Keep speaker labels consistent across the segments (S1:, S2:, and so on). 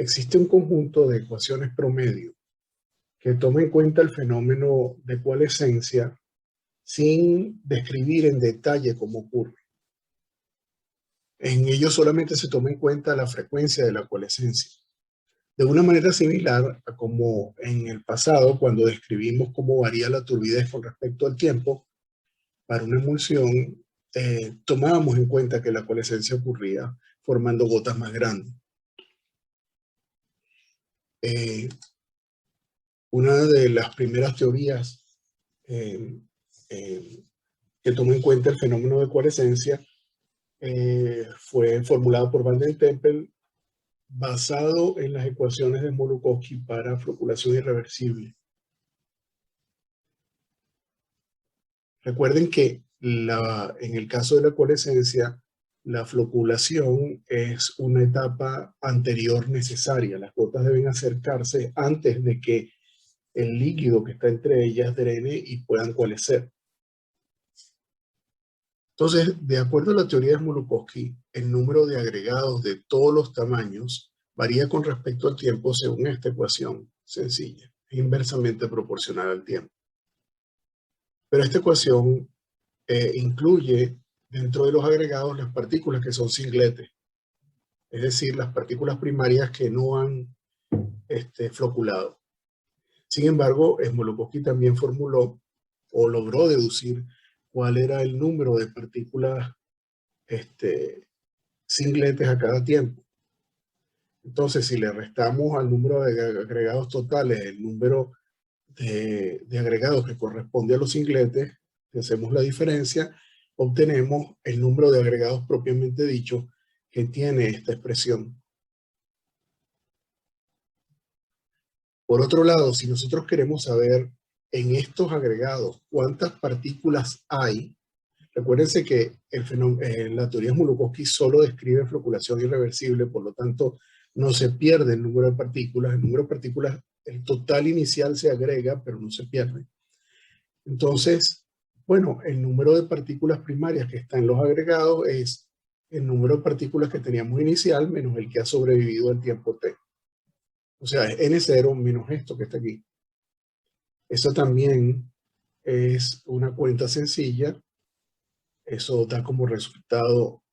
S1: existe un conjunto de ecuaciones promedio que toma en cuenta el fenómeno de coalescencia sin describir en detalle cómo ocurre. En ello solamente se toma en cuenta la frecuencia de la coalescencia. De una manera similar a como en el pasado, cuando describimos cómo varía la turbidez con respecto al tiempo, para una emulsión tomábamos en cuenta que la coalescencia ocurría formando gotas más grandes. Una de las primeras teorías que toma en cuenta el fenómeno de coalescencia fue formulada por Van den Tempel, basado en las ecuaciones de Smoluchowski para floculación irreversible. Recuerden que en el caso de la coalescencia, la floculación es una etapa anterior necesaria. Las gotas deben acercarse antes de que el líquido que está entre ellas drene y puedan coalescer. Entonces, de acuerdo a la teoría de Smoluchowski, el número de agregados de todos los tamaños varía con respecto al tiempo según esta ecuación sencilla, inversamente proporcional al tiempo. Pero esta ecuación incluye dentro de los agregados las partículas que son singletes, es decir, las partículas primarias que no han floculado. Sin embargo, Smoluchowski también formuló o logró deducir cuál era el número de partículas singletes a cada tiempo. Entonces, si le restamos al número de agregados totales el número de agregados que corresponde a los singletes, si hacemos la diferencia, obtenemos el número de agregados propiamente dicho que tiene esta expresión. Por otro lado, si nosotros queremos saber en estos agregados cuántas partículas hay, recuérdense que la teoría de Smoluchowski solo describe floculación irreversible, por lo tanto no se pierde el número de partículas. El número de partículas, el total inicial se agrega, pero no se pierde. Entonces, bueno, el número de partículas primarias que está en los agregados es el número de partículas que teníamos inicial menos el que ha sobrevivido al tiempo t. O sea, es n0 menos esto que está aquí. Eso también es una cuenta sencilla. Eso da como resultado,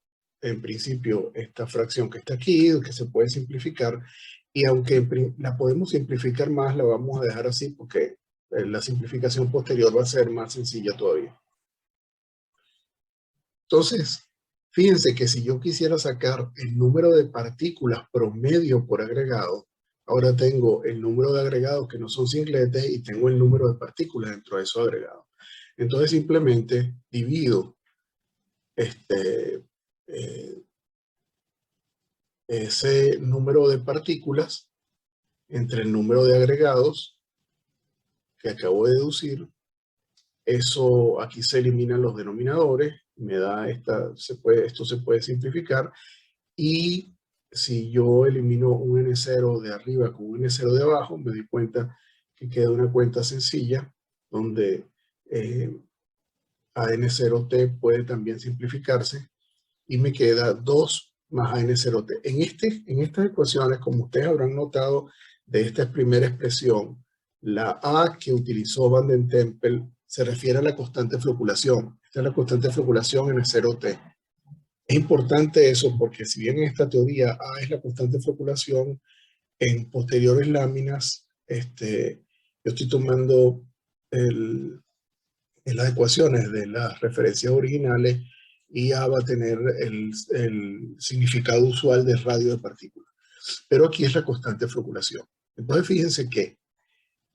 S1: en principio, esta fracción que está aquí, que se puede simplificar. Y aunque la podemos simplificar más, la vamos a dejar así porque la simplificación posterior va a ser más sencilla todavía. Entonces, fíjense que si yo quisiera sacar el número de partículas promedio por agregado, ahora tengo el número de agregados que no son singletes y tengo el número de partículas dentro de esos agregados. Entonces simplemente divido ese número de partículas entre el número de agregados que acabo de deducir. Eso, aquí se eliminan los denominadores, me da esto se puede simplificar, y si yo elimino un n0 de arriba con un n0 de abajo, me doy cuenta que queda una cuenta sencilla donde a n0t puede también simplificarse y me queda 2 más a n0t. En estas ecuaciones, como ustedes habrán notado de esta primera expresión, la a que utilizó Van den Tempel se refiere a la constante de floculación. Esta es la constante de floculación n0t. Es importante eso porque si bien en esta teoría a es la constante de floculación, en posteriores láminas yo estoy tomando en las ecuaciones de las referencias originales y A va a tener el significado usual de radio de partículas. Pero aquí es la constante de floculación. Entonces fíjense que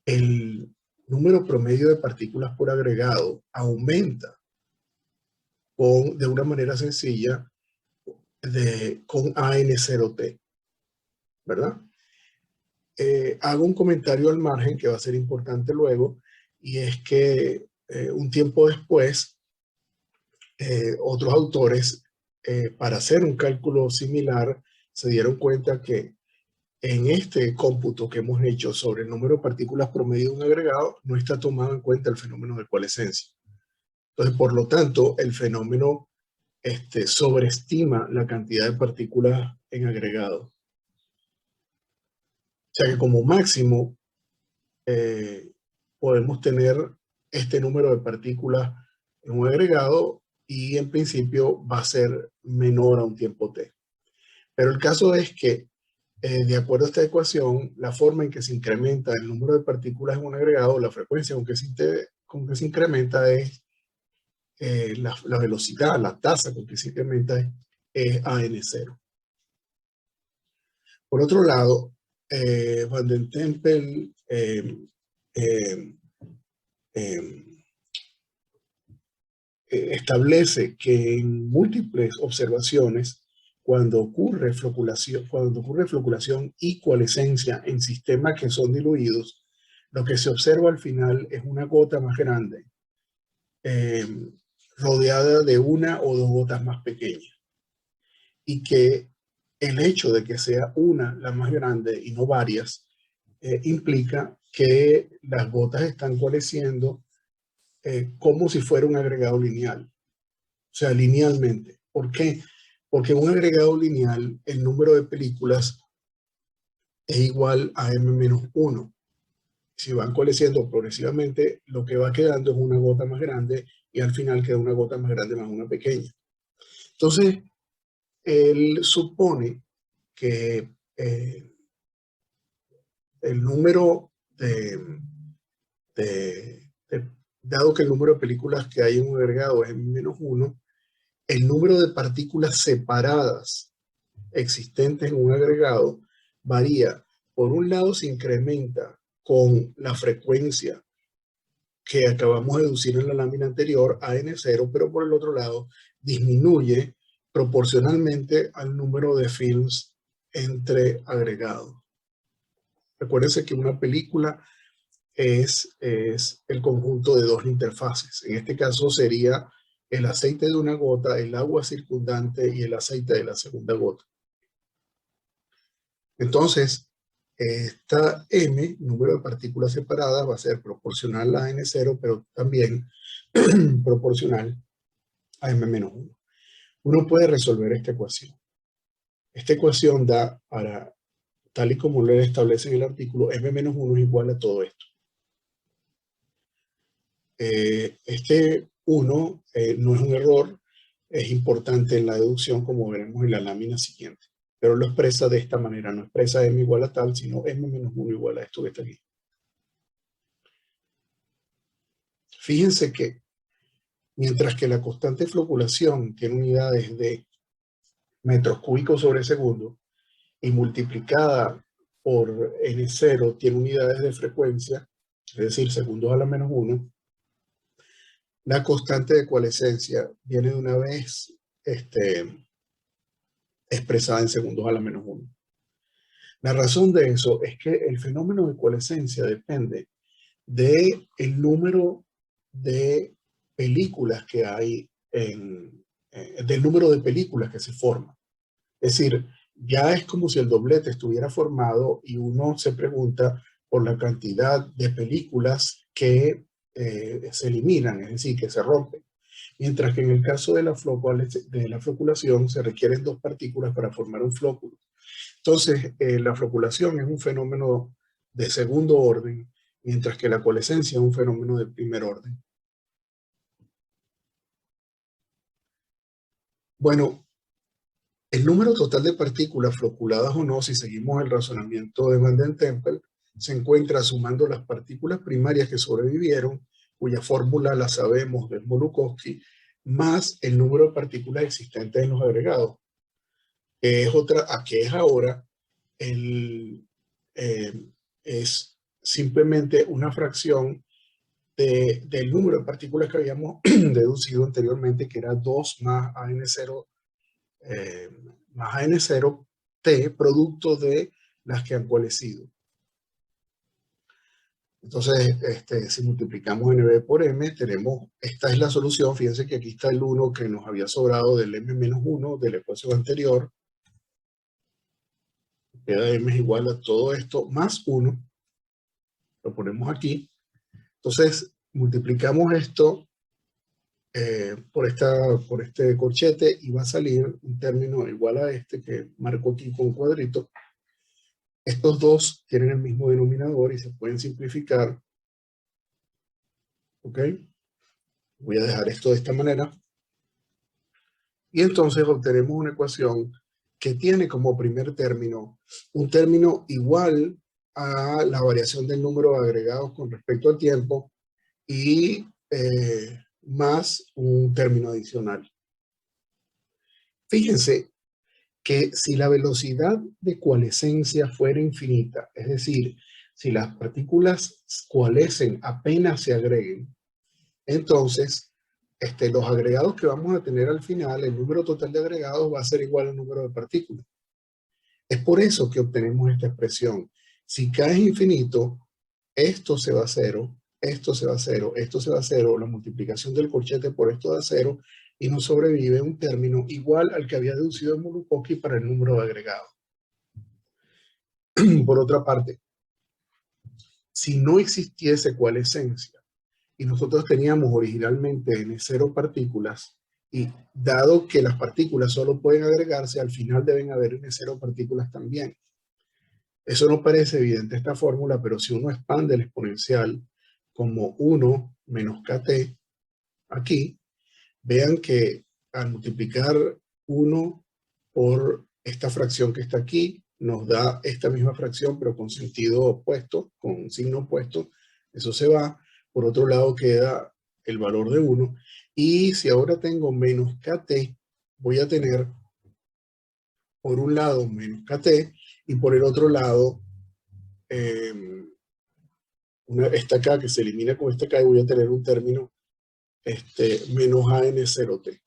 S1: el número promedio de partículas por agregado aumenta de una manera sencilla con AN0T, ¿verdad? Hago un comentario al margen que va a ser importante luego, y es que un tiempo después, otros autores, para hacer un cálculo similar, se dieron cuenta que en este cómputo que hemos hecho sobre el número de partículas promedio de un agregado, no está tomado en cuenta el fenómeno de coalescencia. Entonces, por lo tanto, el fenómeno sobreestima la cantidad de partículas en agregado. sea que como máximo podemos tener este número de partículas en un agregado y en principio va a ser menor a un tiempo t. Pero el caso es que, de acuerdo a esta ecuación, la forma en que se incrementa el número de partículas en un agregado, la frecuencia con que se incrementa es la velocidad, la tasa con que se incrementa es AN0. Por otro lado, Van den Tempel establece que en múltiples observaciones, cuando ocurre floculación y coalescencia en sistemas que son diluidos, lo que se observa al final es una gota más grande, eh, rodeada de una o dos gotas más pequeñas. Y que el hecho de que sea una la más grande y no varias, implica que las gotas están coalesciendo como si fuera un agregado lineal. O sea, linealmente. ¿Por qué? Porque en un agregado lineal el número de películas es igual a m-1. Si van coalesciendo progresivamente, lo que va quedando es una gota más grande y al final queda una gota más grande más una pequeña. Entonces, él supone que el número dado que el número de películas que hay en un agregado es m-1, el número de partículas separadas existentes en un agregado varía. Por un lado, se incrementa con la frecuencia que acabamos de deducir en la lámina anterior, AN0, pero por el otro lado, disminuye proporcionalmente al número de films entre agregados. Recuérdense que una película es el conjunto de dos interfaces. En este caso sería el aceite de una gota, el agua circundante y el aceite de la segunda gota. Entonces, esta m, número de partículas separadas, va a ser proporcional a n0, pero también proporcional a m-1. Uno puede resolver esta ecuación. Esta ecuación da para, tal y como lo establece en el artículo, m-1 es igual a todo esto. Este 1 no es un error, es importante en la deducción, como veremos en la lámina siguiente. Pero lo expresa de esta manera, no expresa m igual a tal, sino m-1 igual a esto que está aquí. Fíjense que mientras que la constante de floculación tiene unidades de metros cúbicos sobre segundo y multiplicada por n0 tiene unidades de frecuencia, es decir, segundos a la menos 1, la constante de coalescencia viene de una vez expresada en segundos a la menos 1. La razón de eso es que el fenómeno de coalescencia depende del número de películas que hay, del número de películas que se forman. Es decir, ya es como si el doblete estuviera formado y uno se pregunta por la cantidad de películas que se eliminan, es decir, que se rompen. Mientras que en el caso de la floculación se requieren dos partículas para formar un flóculo. Entonces, la floculación es un fenómeno de segundo orden, mientras que la coalescencia es un fenómeno de primer orden. Bueno, el número total de partículas floculadas o no, si seguimos el razonamiento de Van den Tempel, se encuentra sumando las partículas primarias que sobrevivieron, cuya fórmula la sabemos de Smoluchowski, más el número de partículas existentes en los agregados, que es ahora es simplemente una fracción del número de partículas que habíamos deducido anteriormente, que era 2 más AN0, más AN0T, producto de las que han coalescido. Entonces, si multiplicamos NB por M, tenemos, esta es la solución. Fíjense que aquí está el 1 que nos había sobrado del M-1 de la ecuación anterior. Queda M es igual a todo esto más 1. Lo ponemos aquí. Entonces, multiplicamos esto por este corchete y va a salir un término igual a este que marco aquí con un cuadrito. Estos dos tienen el mismo denominador y se pueden simplificar. ¿Ok? Voy a dejar esto de esta manera. Y entonces obtenemos una ecuación que tiene como primer término un término igual a la variación del número de agregados con respecto al tiempo y más un término adicional. Fíjense que si la velocidad de coalescencia fuera infinita, es decir, si las partículas coalescen apenas se agreguen, entonces los agregados que vamos a tener al final, el número total de agregados va a ser igual al número de partículas. Es por eso que obtenemos esta expresión. Si K es infinito, esto se va a cero, esto se va a cero, esto se va a cero, la multiplicación del corchete por esto da cero, y nos sobrevive un término igual al que había deducido Minkowski para el número de agregados. Por otra parte, si no existiese coalescencia y nosotros teníamos originalmente N0 partículas, y dado que las partículas solo pueden agregarse, al final deben haber N0 partículas también. Eso no parece evidente esta fórmula, pero si uno expande el exponencial como 1 menos kt aquí, vean que al multiplicar 1 por esta fracción que está aquí, nos da esta misma fracción, pero con sentido opuesto, con signo opuesto. Eso se va. Por otro lado queda el valor de 1. Y si ahora tengo menos kt, voy a tener por un lado menos kt y por el otro lado esta K que se elimina con esta K, y voy a tener un término menos AN0T.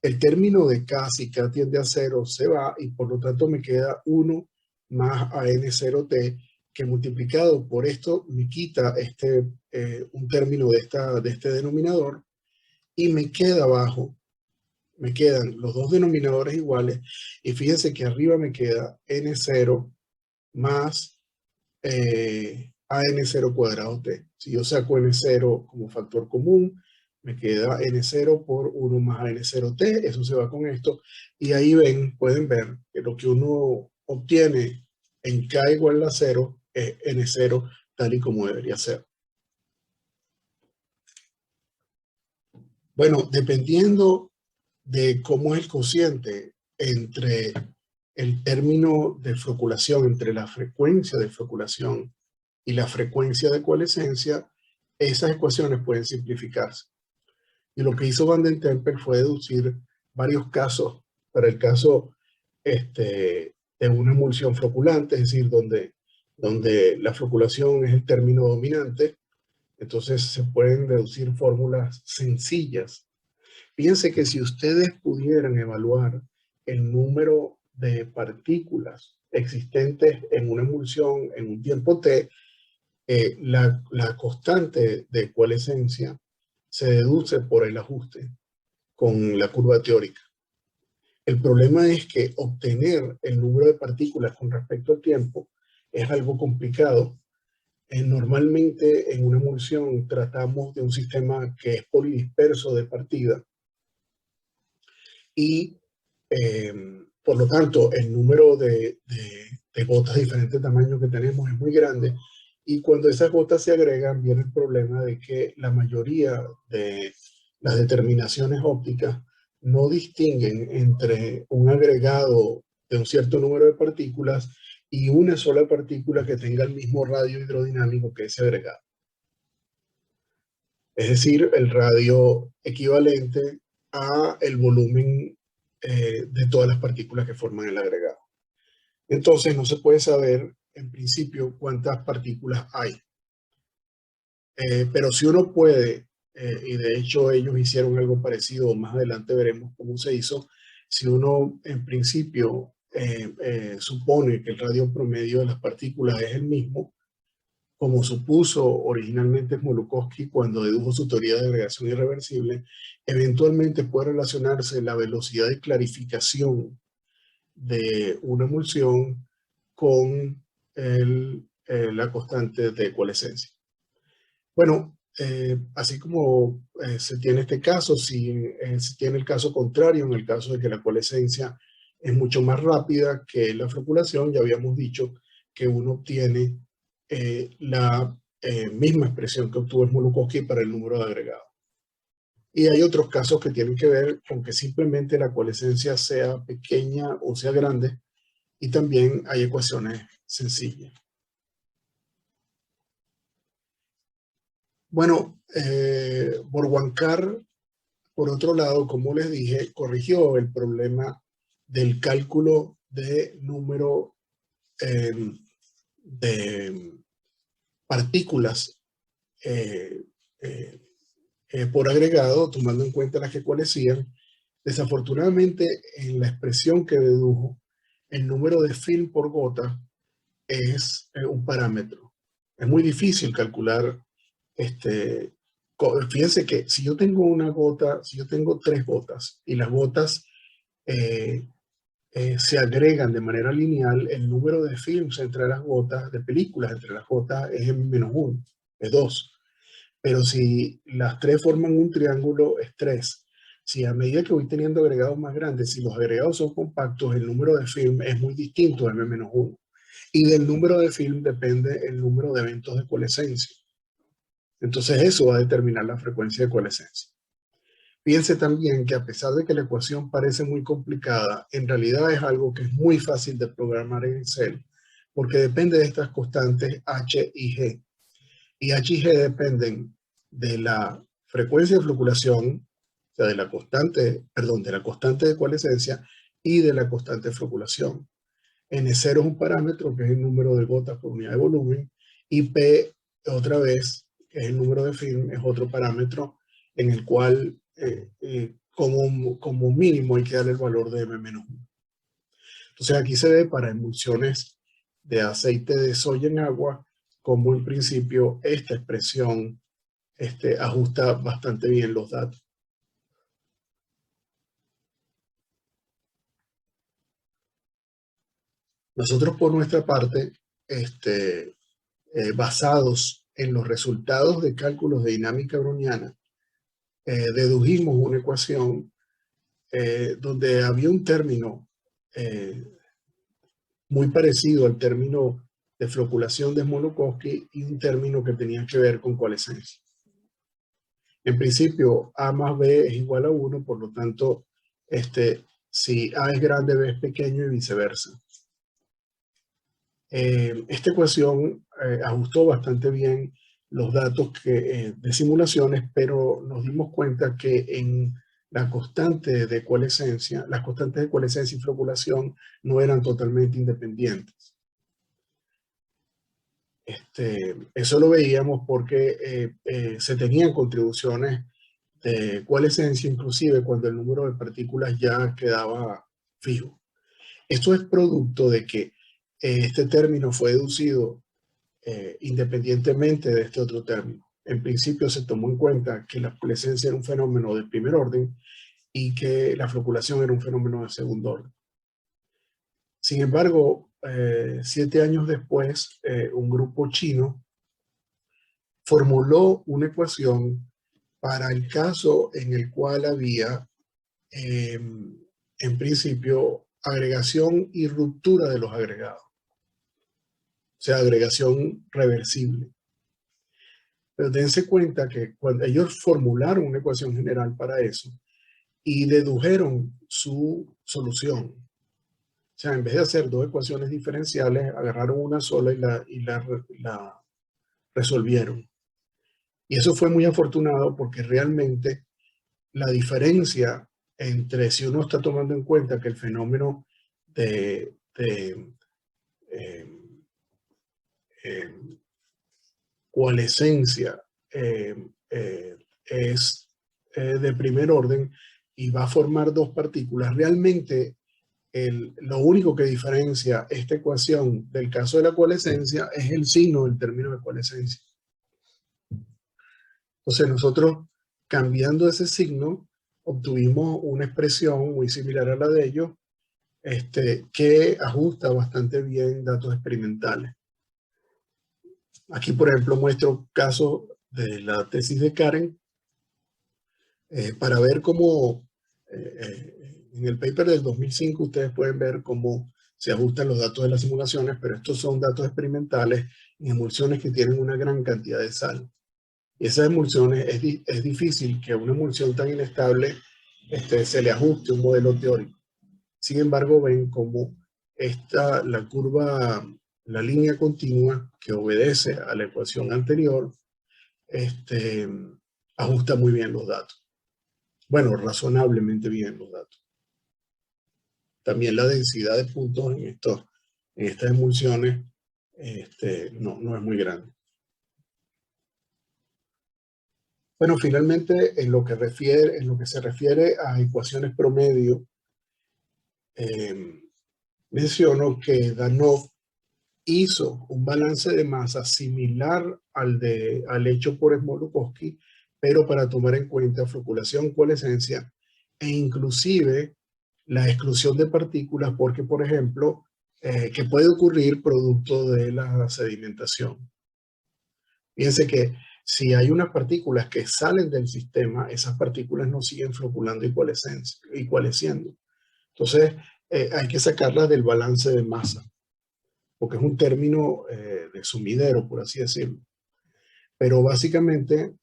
S1: El término de K, si K tiende a 0, se va, y por lo tanto me queda 1 más AN0T, que multiplicado por esto me quita un término de este denominador, y me queda abajo, me quedan los dos denominadores iguales, y fíjense que arriba me queda N0 más AN0 cuadrado T. Si yo saco N0 como factor común, me queda N0 por 1 más AN0T, eso se va con esto, y ahí pueden ver que lo que uno obtiene en K igual a 0 es N0 tal y como debería ser. Bueno, dependiendo de cómo es el cociente entre el término de floculación, entre la frecuencia de floculación y la frecuencia de coalescencia, esas ecuaciones pueden simplificarse. Y lo que hizo Van den Tempel fue deducir varios casos para el caso de una emulsión floculante, es decir, donde la floculación es el término dominante. Entonces se pueden deducir fórmulas sencillas. Fíjense que si ustedes pudieran evaluar el número de partículas existentes en una emulsión en un tiempo t, la constante de coalescencia se deduce por el ajuste con la curva teórica. El problema es que obtener el número de partículas con respecto al tiempo es algo complicado. Normalmente en una emulsión tratamos de un sistema que es polidisperso de partida, y por lo tanto el número de gotas de diferente tamaño que tenemos es muy grande, y cuando esas gotas se agregan viene el problema de que la mayoría de las determinaciones ópticas no distinguen entre un agregado de un cierto número de partículas y una sola partícula que tenga el mismo radio hidrodinámico que ese agregado. Es decir, el radio equivalente a el volumen de todas las partículas que forman el agregado. Entonces no se puede saber en principio cuántas partículas hay. Pero si uno puede, y de hecho ellos hicieron algo parecido, más adelante veremos cómo se hizo, si uno en principio supone que el radio promedio de las partículas es el mismo, como supuso originalmente Smoluchowski cuando dedujo su teoría de agregación irreversible, eventualmente puede relacionarse la velocidad de clarificación de una emulsión con la constante de coalescencia. Bueno, así como se tiene este caso, si se tiene el caso contrario, en el caso de que la coalescencia es mucho más rápida que la floculación. Ya habíamos dicho que uno obtiene la misma expresión que obtuvo Smoluchowski para el número de agregados. Y hay otros casos que tienen que ver con que simplemente la coalescencia sea pequeña o sea grande, y también hay ecuaciones sencillas. Bueno, Borguancar, por otro lado, como les dije, corrigió el problema del cálculo de número de partículas por agregado, tomando en cuenta las que coalescían. Desafortunadamente, en la expresión que dedujo, el número de film por gota es un parámetro. Es muy difícil calcular. Fíjense que si yo tengo una gota, si yo tengo 3 gotas y las gotas se agregan de manera lineal, el número de films entre las gotas, de películas entre las gotas, es -1, es 2. Pero si las 3 forman un triángulo, es 3. Si a medida que voy teniendo agregados más grandes, si los agregados son compactos, el número de film es muy distinto a M-1. Y del número de film depende el número de eventos de coalescencia. Entonces eso va a determinar la frecuencia de coalescencia. Piense también que a pesar de que la ecuación parece muy complicada, en realidad es algo que es muy fácil de programar en Excel, porque depende de estas constantes H y G. Y H y G dependen de la frecuencia de floculación, o sea, de la constante, perdón, de la constante de coalescencia y de la constante de floculación. N0 es un parámetro que es el número de gotas por unidad de volumen, y P, otra vez, que es el número de film, es otro parámetro en el cual como mínimo hay que darle el valor de M-1. Entonces aquí se ve para emulsiones de aceite de soya en agua, como en principio esta expresión ajusta bastante bien los datos. Nosotros por nuestra parte, basados en los resultados de cálculos de dinámica browniana, dedujimos una ecuación donde había un término muy parecido al término de floculación de Smoluchowski y un término que tenía que ver con coalescencia. En principio, A más B es igual a 1, por lo tanto, si A es grande, B es pequeño y viceversa. Esta ecuación ajustó bastante bien los datos de simulaciones, pero nos dimos cuenta que en la constante de coalescencia, las constantes de coalescencia y floculación no eran totalmente independientes. Eso lo veíamos porque se tenían contribuciones de coalescencia, inclusive cuando el número de partículas ya quedaba fijo. Esto es producto de que este término fue deducido independientemente de este otro término. En principio se tomó en cuenta que la coalescencia era un fenómeno de primer orden y que la floculación era un fenómeno de segundo orden. Sin embargo, 7 años después, un grupo chino formuló una ecuación para el caso en el cual había, en principio, agregación y ruptura de los agregados. O sea, agregación reversible. Pero dense cuenta que cuando ellos formularon una ecuación general para eso y dedujeron su solución, o sea, en vez de hacer 2 ecuaciones diferenciales, agarraron una sola y la resolvieron. Y eso fue muy afortunado porque realmente la diferencia entre si uno está tomando en cuenta que el fenómeno de coalescencia es de primer orden y va a formar 2 partículas, realmente lo único que diferencia esta ecuación del caso de la coalescencia es el signo del término de coalescencia. Entonces nosotros, cambiando ese signo, obtuvimos una expresión muy similar a la de ellos, que ajusta bastante bien datos experimentales. Aquí, por ejemplo, muestro casos de la tesis de Karen para ver cómo En el paper del 2005 ustedes pueden ver cómo se ajustan los datos de las simulaciones, pero estos son datos experimentales en emulsiones que tienen una gran cantidad de sal. Y esas emulsiones, es difícil que a una emulsión tan inestable se le ajuste un modelo teórico. Sin embargo, ven cómo la curva, la línea continua que obedece a la ecuación anterior, ajusta muy bien los datos. Bueno, razonablemente bien los datos. También la densidad de puntos en estas emulsiones no es muy grande. Bueno, finalmente, en lo que se refiere a ecuaciones promedio, menciono que Danov hizo un balance de masa similar al hecho por Smoluchowski, pero para tomar en cuenta floculación, coalescencia e inclusive la exclusión de partículas, porque, por ejemplo, que puede ocurrir producto de la sedimentación. Fíjense que si hay unas partículas que salen del sistema, esas partículas no siguen floculando y coalesciendo. Entonces, hay que sacarlas del balance de masa, porque es un término de sumidero, por así decirlo. Pero básicamente,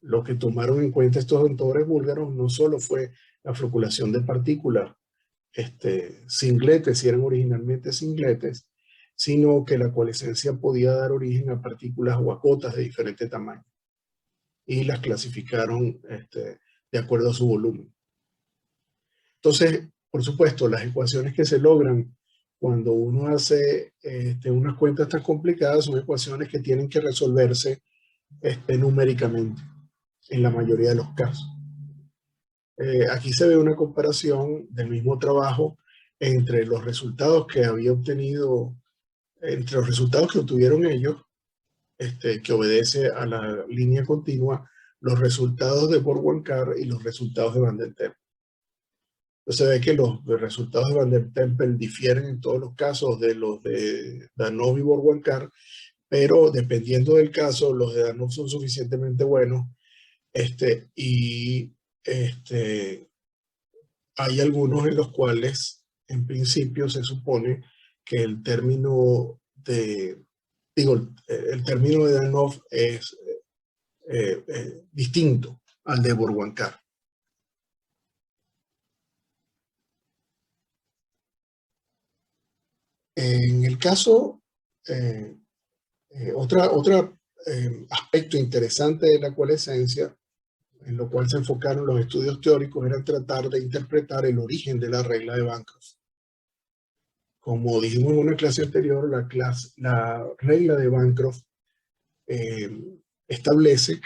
S1: lo que tomaron en cuenta estos autores búlgaros no solo fue la floculación de partículas singletes, si eran originalmente singletes, sino que la coalescencia podía dar origen a partículas o a gotas de diferente tamaño. Y las clasificaron de acuerdo a su volumen. Entonces, por supuesto, las ecuaciones que se logran cuando uno hace unas cuentas tan complicadas son ecuaciones que tienen que resolverse numéricamente en la mayoría de los casos. Aquí se ve una comparación del mismo trabajo entre los resultados que había obtenido, entre los resultados que obtuvieron ellos, que obedece a la línea continua, los resultados de Borg-Wankar y los resultados de Van der Tempel. Entonces se ve que los resultados de Van der Tempel difieren en todos los casos de los de Danov y Borg-Wankar, pero dependiendo del caso, los de Danov son suficientemente buenos y hay algunos en los cuales, en principio, se supone que el término de Danov es distinto al de Borg-Wankar. En el caso, otro aspecto interesante de la coalescencia, en lo cual se enfocaron los estudios teóricos, era tratar de interpretar el origen de la regla de Bancroft. Como dijimos en una clase anterior, la regla de Bancroft establece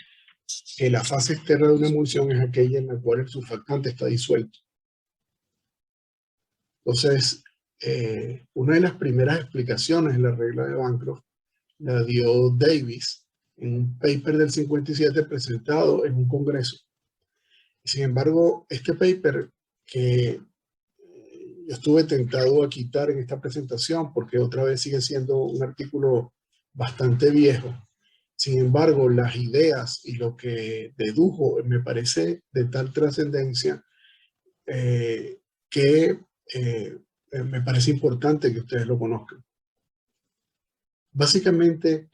S1: que la fase externa de una emulsión es aquella en la cual el surfactante está disuelto. Entonces, una de las primeras explicaciones de la regla de Bancroft la dio Davis en un paper del 57 presentado en un congreso. Sin embargo, este paper que yo estuve tentado a quitar en esta presentación porque otra vez sigue siendo un artículo bastante viejo. Sin embargo, las ideas y lo que dedujo me parece de tal trascendencia que me parece importante que ustedes lo conozcan. Básicamente,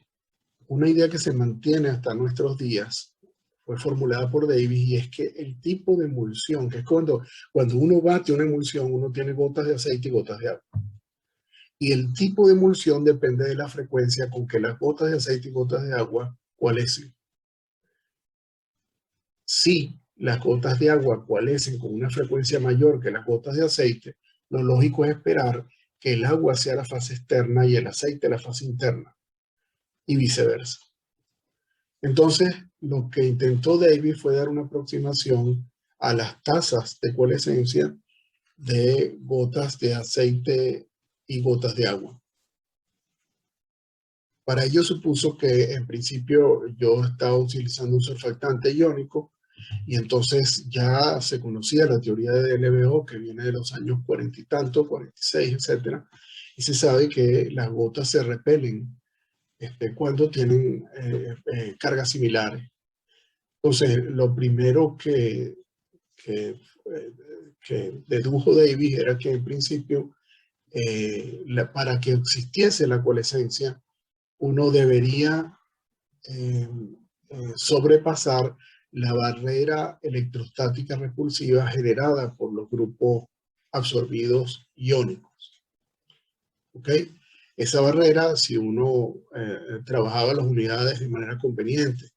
S1: una idea que se mantiene hasta nuestros días fue formulada por Davis y es que el tipo de emulsión, que es cuando uno bate una emulsión, uno tiene gotas de aceite y gotas de agua. Y el tipo de emulsión depende de la frecuencia con que las gotas de aceite y gotas de agua coalescen. Si las gotas de agua coalescen con una frecuencia mayor que las gotas de aceite, lo lógico es esperar que el agua sea la fase externa y el aceite la fase interna, y viceversa. Entonces, lo que intentó Davis fue dar una aproximación a las tasas de coalescencia de gotas de aceite y gotas de agua. Para ello supuso que en principio yo estaba utilizando un surfactante iónico y entonces ya se conocía la teoría de LBO que viene de los años 40 y tanto, 46, etcétera, y se sabe que las gotas se repelen cuando tienen cargas similares. Entonces, lo primero que que dedujo Davis era que en principio para que existiese la coalescencia uno debería sobrepasar la barrera electrostática repulsiva generada por los grupos absorbidos iónicos. ¿Ok? Esa barrera, si uno trabajaba las unidades de manera conveniente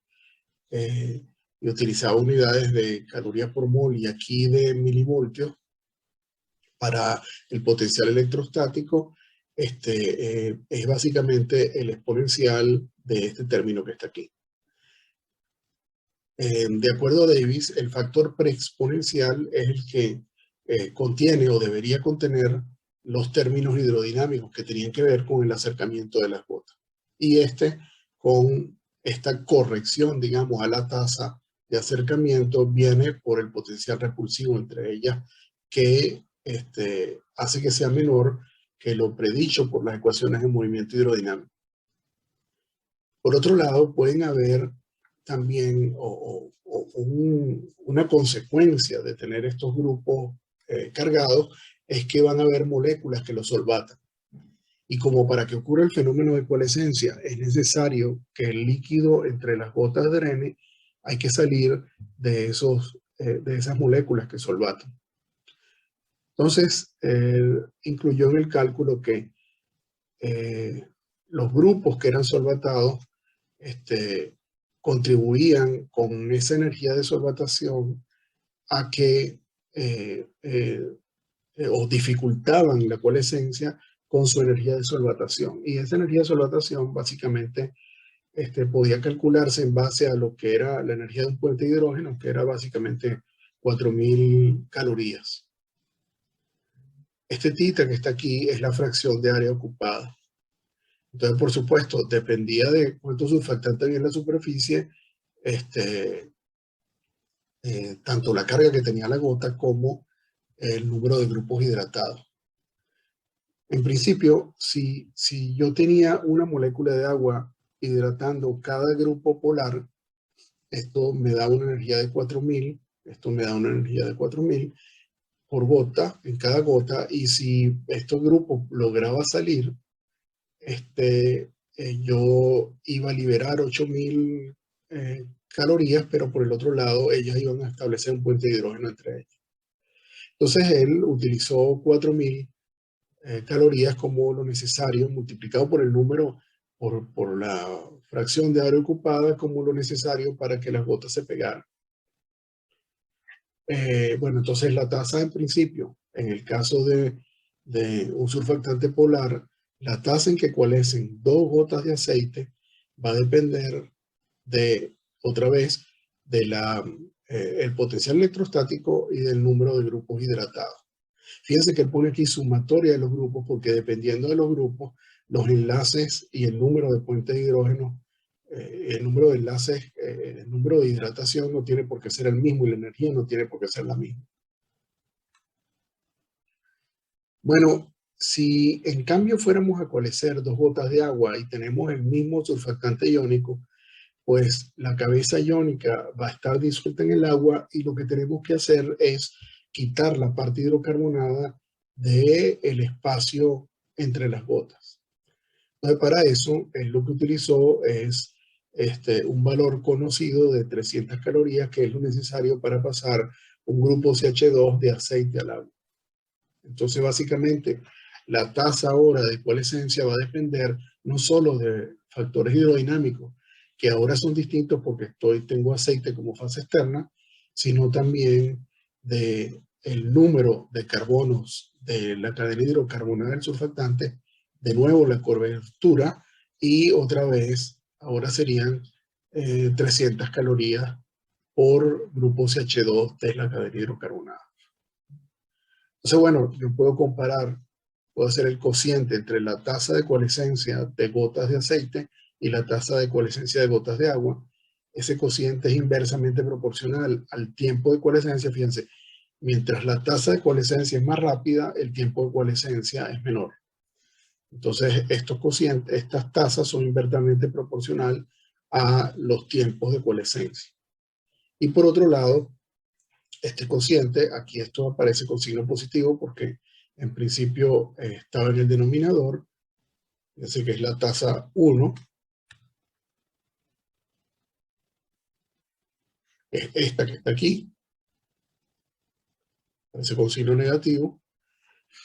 S1: y utilizaba unidades de calorías por mol y aquí de milivoltios para el potencial electrostático, es básicamente el exponencial de este término que está aquí. De acuerdo a Davis, el factor preexponencial es el que contiene o debería contener los términos hidrodinámicos que tenían que ver con el acercamiento de las gotas. Y con esta corrección, digamos, a la tasa de acercamiento viene por el potencial repulsivo entre ellas que hace que sea menor que lo predicho por las ecuaciones de movimiento hidrodinámico. Por otro lado, pueden haber también una consecuencia de tener estos grupos cargados es que van a haber moléculas que los solvatan. Y como para que ocurra el fenómeno de coalescencia es necesario que el líquido entre las gotas drene, hay que salir de esas moléculas que solvatan. Entonces, incluyó en el cálculo que los grupos que eran solvatados contribuían con esa energía de solvatación a que o dificultaban la coalescencia con su energía de solvatación. Y esa energía de solvatación básicamente podía calcularse en base a lo que era la energía de un puente de hidrógeno, que era básicamente 4000 calorías. Este tita que está aquí es la fracción de área ocupada. Entonces, por supuesto, dependía de cuánto surfactante había en la superficie, tanto la carga que tenía la gota como el número de grupos hidratados. En principio, si yo tenía una molécula de agua hidratando cada grupo polar, esto me da una energía de 4000, esto me da una energía de 4000 por gota, en cada gota, y si estos grupos lograba salir, yo iba a liberar 8000 calorías, pero por el otro lado ellas iban a establecer un puente de hidrógeno entre ellas. Entonces él utilizó 4000 calorías como lo necesario, multiplicado por el número, por la fracción de área ocupada, como lo necesario para que las gotas se pegaran. Bueno, entonces la tasa en principio, en el caso de un surfactante polar, la tasa en que coalescen 2 gotas de aceite va a depender otra vez, el potencial electrostático y del número de grupos hidratados. Fíjense que él pone aquí sumatoria de los grupos porque dependiendo de los grupos, los enlaces y el número de puentes de hidrógeno, el número de enlaces, el número de hidratación no tiene por qué ser el mismo y la energía no tiene por qué ser la misma. Bueno, si en cambio fuéramos a coalescer 2 gotas de agua y tenemos el mismo surfactante iónico, pues la cabeza iónica va a estar disuelta en el agua y lo que tenemos que hacer es quitar la parte hidrocarbonada del espacio entre las gotas. Entonces, para eso, él lo que utilizó es un valor conocido de 300 calorías, que es lo necesario para pasar un grupo CH2 de aceite al agua. Entonces, básicamente, la tasa ahora de coalescencia va a depender no solo de factores hidrodinámicos, que ahora son distintos porque tengo aceite como fase externa, sino también del número de carbonos de la cadena hidrocarbonada del surfactante, de nuevo la curvatura, y otra vez, ahora serían 300 calorías por grupo CH2 de la cadena hidrocarbonada. Entonces, bueno, yo puedo hacer el cociente entre la tasa de coalescencia de gotas de aceite y la tasa de coalescencia de gotas de agua. Ese cociente es inversamente proporcional al tiempo de coalescencia. Fíjense, mientras la tasa de coalescencia es más rápida, el tiempo de coalescencia es menor. Entonces, estas tasas son inversamente proporcional a los tiempos de coalescencia. Y por otro lado, este cociente, aquí esto aparece con signo positivo porque en principio estaba en el denominador, así que es la tasa 1, es esta que está aquí, aparece con signo negativo,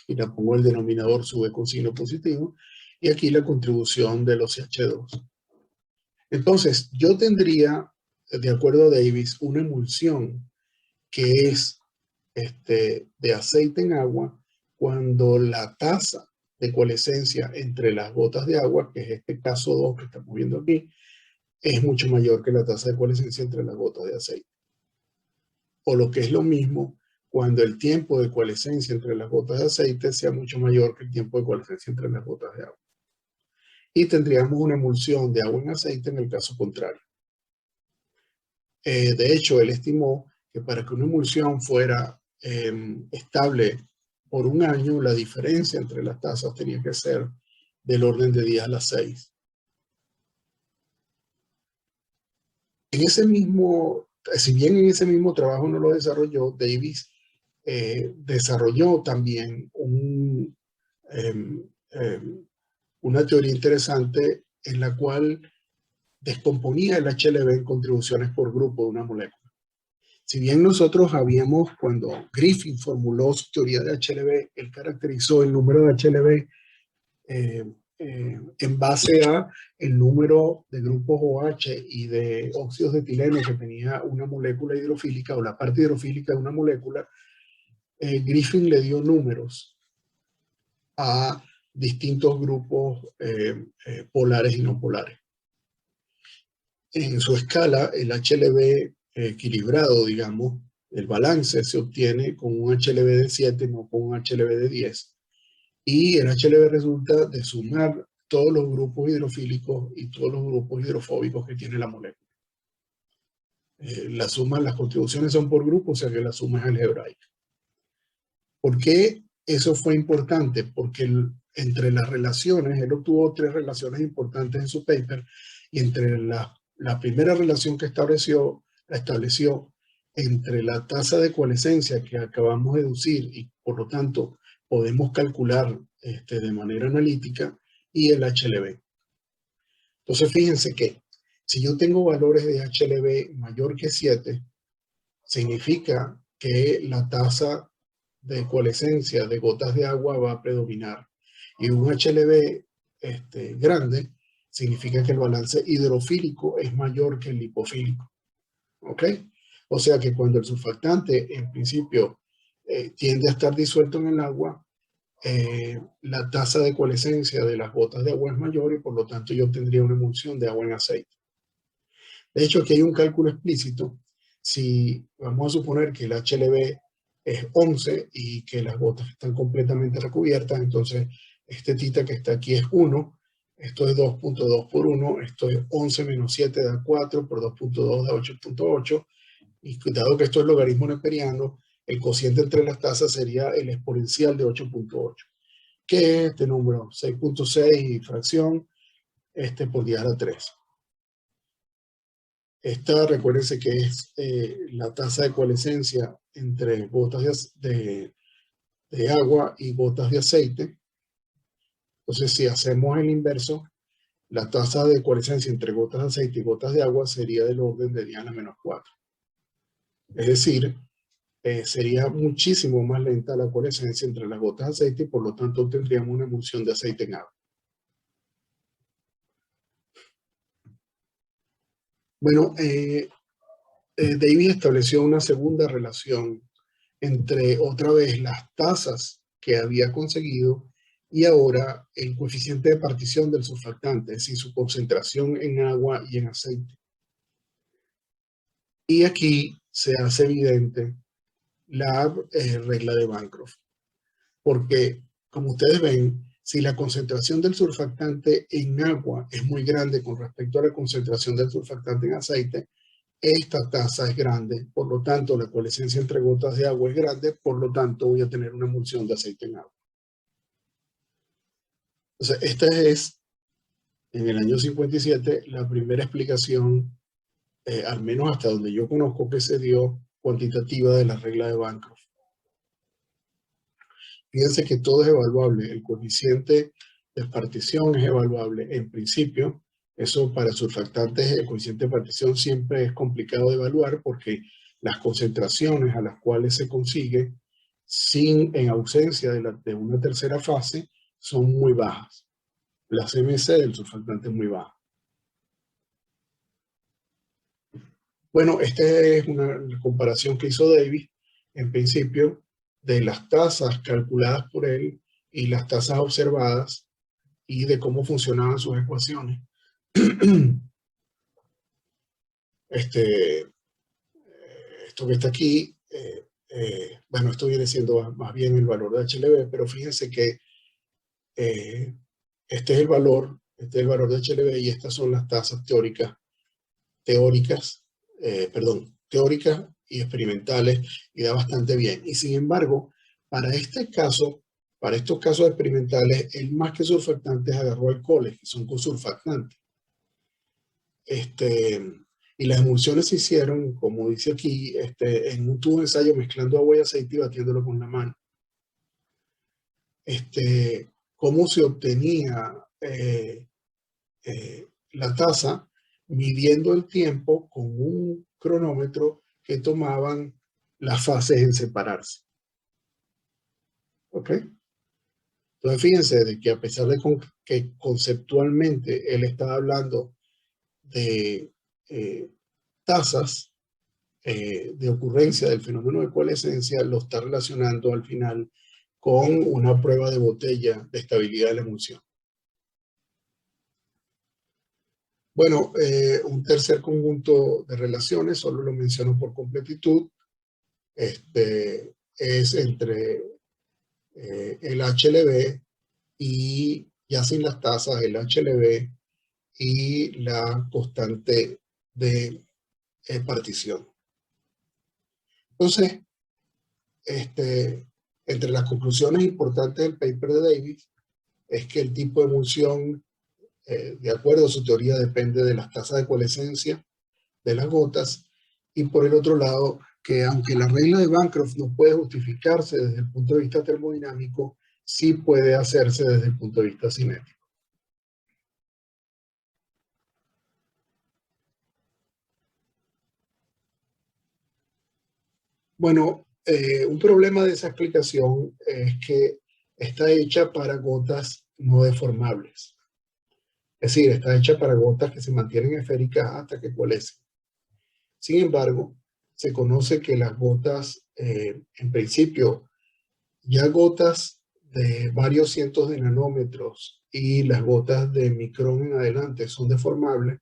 S1: y la pongo el denominador sube con signo positivo, y aquí la contribución de los CH2. Entonces, yo tendría, de acuerdo a Davis, una emulsión que es de aceite en agua cuando la tasa de coalescencia entre las gotas de agua, que es este caso 2 que estamos viendo aquí, es mucho mayor que la tasa de coalescencia entre las gotas de aceite. O lo que es lo mismo, cuando el tiempo de coalescencia entre las gotas de aceite sea mucho mayor que el tiempo de coalescencia entre las gotas de agua. Y tendríamos una emulsión de agua en aceite en el caso contrario. De hecho, él estimó que para que una emulsión fuera estable por un año, la diferencia entre las tasas tenía que ser del orden de 10 a la 6. En ese mismo, si bien en ese mismo trabajo no lo desarrolló, Davis desarrolló también una teoría interesante en la cual descomponía el HLB en contribuciones por grupo de una molécula. Si bien nosotros habíamos, cuando Griffin formuló su teoría de HLB, él caracterizó el número de HLB en base a el número de grupos OH y de óxidos de etileno que tenía una molécula hidrofílica o la parte hidrofílica de una molécula, Griffin le dio números a distintos grupos polares y no polares. En su escala, el HLB equilibrado, digamos, el balance se obtiene con un HLB de 7, no con un HLB de 10. Y el HLB resulta de sumar todos los grupos hidrofílicos y todos los grupos hidrofóbicos que tiene la molécula. La suma, las contribuciones son por grupo, o sea que la suma es algebraica. ¿Por qué eso fue importante? Porque entre las relaciones, él obtuvo 3 relaciones importantes en su paper, y entre la primera relación que estableció, la estableció entre la tasa de coalescencia que acabamos de deducir y por lo tanto podemos calcular de manera analítica, y el HLB. Entonces fíjense que si yo tengo valores de HLB mayor que 7, significa que la tasa de coalescencia de gotas de agua va a predominar. Y un HLB grande significa que el balance hidrofílico es mayor que el lipofílico. ¿Ok? O sea que cuando el surfactante en principio tiende a estar disuelto en el agua, la tasa de coalescencia de las gotas de agua es mayor y por lo tanto yo tendría una emulsión de agua en aceite. De hecho, aquí hay un cálculo explícito. Si vamos a suponer que el HLB es 11 y que las gotas están completamente recubiertas, entonces este tita que está aquí es 1, esto es 2.2 por 1, esto es 11 menos 7 da 4, por 2.2 da 8.8, y dado que esto es logaritmo neperiano, el cociente entre las tasas sería el exponencial de 8.8, que es este número, 6.6 y fracción, por 10 a la 3. Esta, recuérdense que es la tasa de coalescencia entre gotas de agua y gotas de aceite. Entonces, si hacemos el inverso, la tasa de coalescencia entre gotas de aceite y gotas de agua sería del orden de 10 a la menos 4. Es decir, sería muchísimo más lenta la coalescencia entre las gotas de aceite y por lo tanto obtendríamos una emulsión de aceite en agua. Bueno, Davis estableció una segunda relación entre otra vez las tasas que había conseguido y ahora el coeficiente de partición del surfactante, es decir, su concentración en agua y en aceite. Y aquí se hace evidente la regla de Bancroft, porque como ustedes ven, si la concentración del surfactante en agua es muy grande con respecto a la concentración del surfactante en aceite, esta tasa es grande, por lo tanto la coalescencia entre gotas de agua es grande, por lo tanto voy a tener una emulsión de aceite en agua. Entonces, esta es, en el año 57, la primera explicación, al menos hasta donde yo conozco, que se dio cuantitativa de la regla de Bancroft. Fíjense que todo es evaluable. El coeficiente de partición es evaluable. En principio, eso para surfactantes, el coeficiente de partición siempre es complicado de evaluar porque las concentraciones a las cuales se consigue en ausencia de una tercera fase son muy bajas. La CMC del surfactante es muy baja. Bueno, esta es una comparación que hizo Davis, en principio, de las tasas calculadas por él y las tasas observadas y de cómo funcionaban sus ecuaciones. Esto que está aquí, bueno, esto viene siendo más bien el valor de HLB, pero fíjense que este es el valor de HLB y estas son las tasas teóricas y experimentales, y da bastante bien. Y sin embargo, para estos casos experimentales, él más que surfactantes agarró alcoholes, que son cosurfactantes. Y las emulsiones se hicieron, como dice aquí, en un tubo de ensayo mezclando agua y aceite y batiéndolo con la mano. ¿Cómo se obtenía la tasa? Midiendo el tiempo con un cronómetro que tomaban las fases en separarse. ¿Ok? Entonces fíjense de que a pesar de que conceptualmente él estaba hablando de tasas de ocurrencia del fenómeno de coalescencia, lo está relacionando al final con una prueba de botella de estabilidad de la emulsión. Bueno, un tercer conjunto de relaciones, solo lo menciono por completitud, es entre el HLB y, ya sin las tasas, el HLB y la constante de partición. Entonces, entre las conclusiones importantes del paper de Davis es que el tipo de emulsión, de acuerdo a su teoría, depende de las tasas de coalescencia de las gotas, y por el otro lado, que aunque la regla de Bancroft no puede justificarse desde el punto de vista termodinámico, sí puede hacerse desde el punto de vista cinético. Bueno, un problema de esa explicación es que está hecha para gotas no deformables. Es decir, está hecha para gotas que se mantienen esféricas hasta que coalescen. Sin embargo, se conoce que las gotas, en principio, ya gotas de varios cientos de nanómetros y las gotas de micrón en adelante son deformables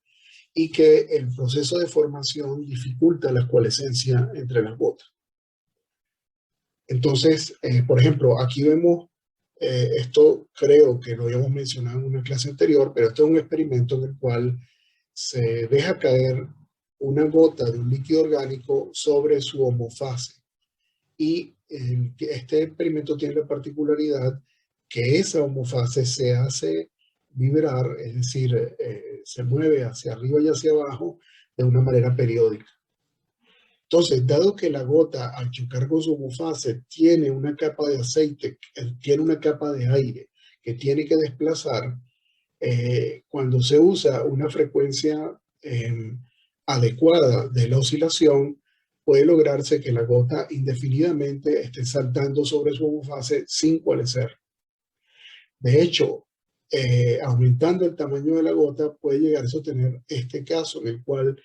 S1: y que el proceso de formación dificulta la coalescencia entre las gotas. Entonces, por ejemplo, aquí vemos, esto creo que lo habíamos mencionado en una clase anterior, pero esto es un experimento en el cual se deja caer una gota de un líquido orgánico sobre su homofase. Y este experimento tiene la particularidad que esa homofase se hace vibrar, es decir, se mueve hacia arriba y hacia abajo de una manera periódica. Entonces, dado que la gota al chocar con su homofase tiene una capa de aceite, tiene una capa de aire que tiene que desplazar, cuando se usa una frecuencia adecuada de la oscilación, puede lograrse que la gota indefinidamente esté saltando sobre su homofase sin coalescer. De hecho, aumentando el tamaño de la gota puede llegar a tener este caso en el cual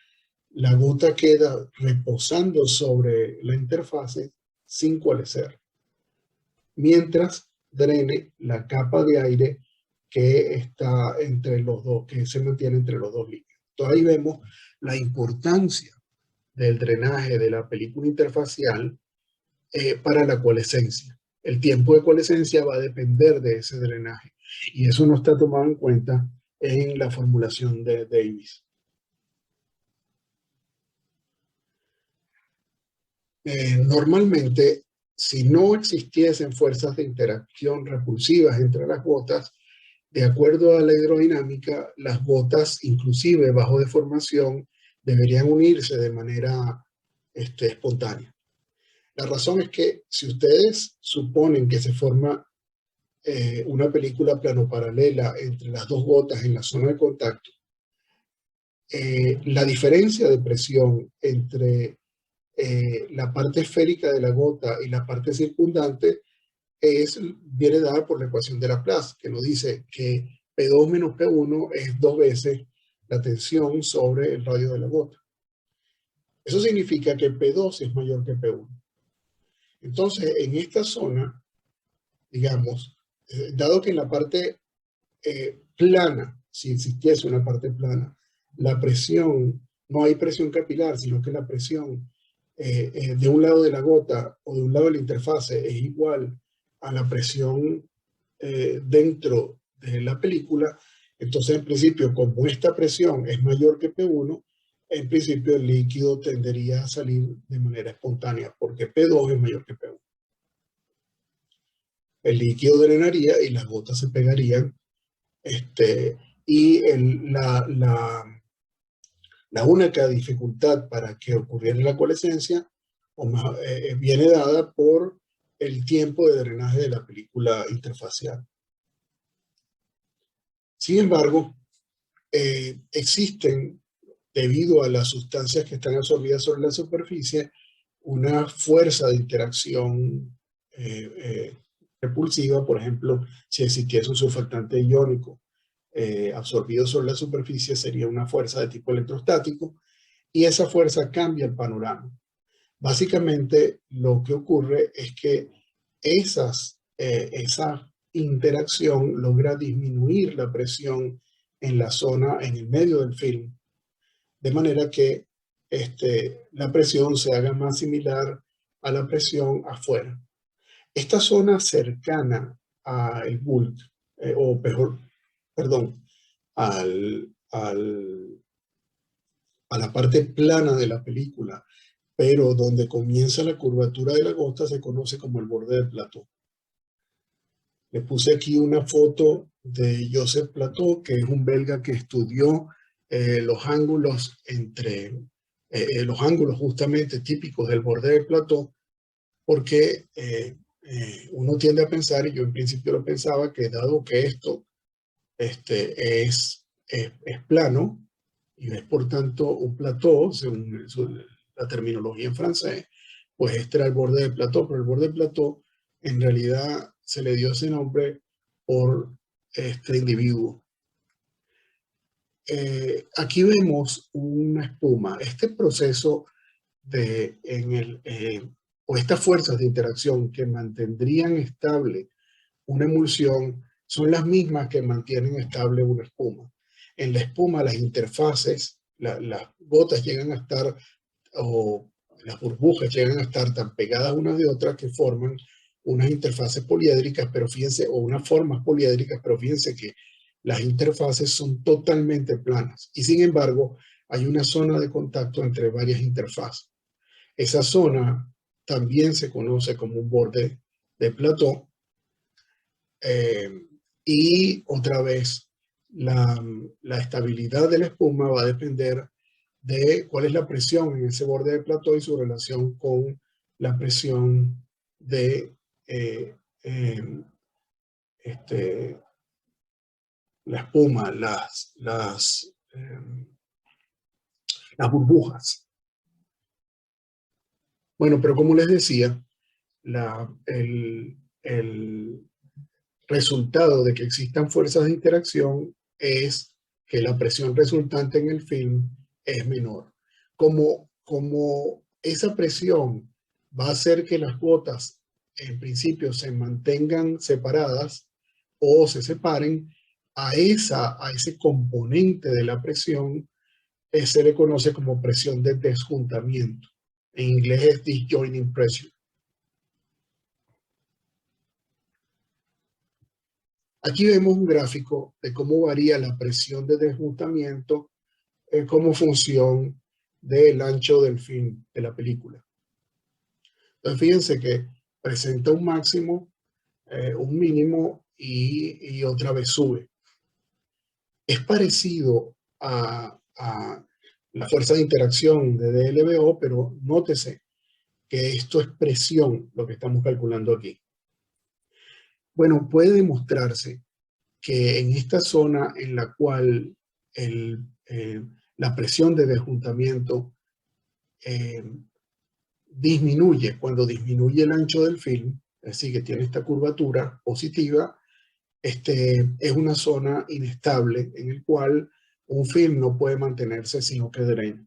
S1: la gota queda reposando sobre la interfase sin coalescer, mientras drene la capa de aire que está entre los dos, que se mantiene entre los dos líquidos. Entonces ahí vemos la importancia del drenaje de la película interfacial para la coalescencia. El tiempo de coalescencia va a depender de ese drenaje y eso no está tomado en cuenta en la formulación de Davis. Normalmente, si no existiesen fuerzas de interacción repulsivas entre las gotas, de acuerdo a la hidrodinámica, las gotas, inclusive bajo deformación, deberían unirse de manera espontánea. La razón es que si ustedes suponen que se forma una película plano-paralela entre las dos gotas en la zona de contacto, la diferencia de presión entre la parte esférica de la gota y la parte circundante viene dada por la ecuación de Laplace, que nos dice que P2 menos P1 es 2 veces la tensión sobre el radio de la gota. Eso significa que P2 es mayor que P1. Entonces, en esta zona, digamos, dado que en la parte plana, si existiese una parte plana, la presión, no hay presión capilar, sino que la presión de un lado de la gota o de un lado de la interfase es igual a la presión dentro de la película. Entonces, en principio, como esta presión es mayor que P1, en principio el líquido tendería a salir de manera espontánea, porque P2 es mayor que P1. El líquido drenaría y las gotas se pegarían. Y la única dificultad para que ocurriera la coalescencia viene dada por el tiempo de drenaje de la película interfacial. Sin embargo, existen, debido a las sustancias que están absorbidas sobre la superficie, una fuerza de interacción repulsiva. Por ejemplo, si existiese un surfactante iónico absorbido sobre la superficie, sería una fuerza de tipo electrostático, y esa fuerza cambia el panorama. Básicamente, lo que ocurre es que esa interacción logra disminuir la presión en la zona, en el medio del film, de manera que la presión se haga más similar a la presión afuera. Esta zona cercana al bulk, o mejor, perdón, a la parte plana de la película, pero donde comienza la curvatura de la gota, se conoce como el borde de Plateau. Le puse aquí una foto de Joseph Plateau, que es un belga que estudió los ángulos los ángulos justamente típicos del borde de Plateau, porque uno tiende a pensar, y yo en principio lo pensaba, que dado que esto es plano y es por tanto un plateau, según la terminología en francés, pues este era el borde de Plateau, pero el borde de Plateau en realidad se le dio ese nombre por este individuo. Aquí vemos una espuma. Este proceso o estas fuerzas de interacción que mantendrían estable una emulsión son las mismas que mantienen estable una espuma. En la espuma, las interfaces, las gotas llegan a estar, o las burbujas llegan a estar tan pegadas unas de otras que forman unas interfaces poliédricas, pero fíjense, o unas formas poliédricas, pero fíjense que las interfaces son totalmente planas. Y sin embargo, hay una zona de contacto entre varias interfaces. Esa zona también se conoce como un borde de Plateau. Y otra vez, la estabilidad de la espuma va a depender de cuál es la presión en ese borde de Plateau y su relación con la presión de la espuma, las burbujas. Bueno, pero como les decía, el resultado de que existan fuerzas de interacción es que la presión resultante en el film es menor. Como esa presión va a hacer que las gotas en principio se mantengan separadas o se separen, a ese componente de la presión se le conoce como presión de desjuntamiento. En inglés es disjoining pressure. Aquí vemos un gráfico de cómo varía la presión de desjuntamiento como función del ancho del film de la película. Entonces fíjense que presenta un máximo, un mínimo y otra vez sube. Es parecido la fuerza de interacción de DLBO, pero nótese que esto es presión, lo que estamos calculando aquí. Bueno, puede demostrarse que en esta zona en la cual la presión de desjuntamiento disminuye, cuando disminuye el ancho del film, es decir, que tiene esta curvatura positiva, es una zona inestable en el cual un film no puede mantenerse sino que drena.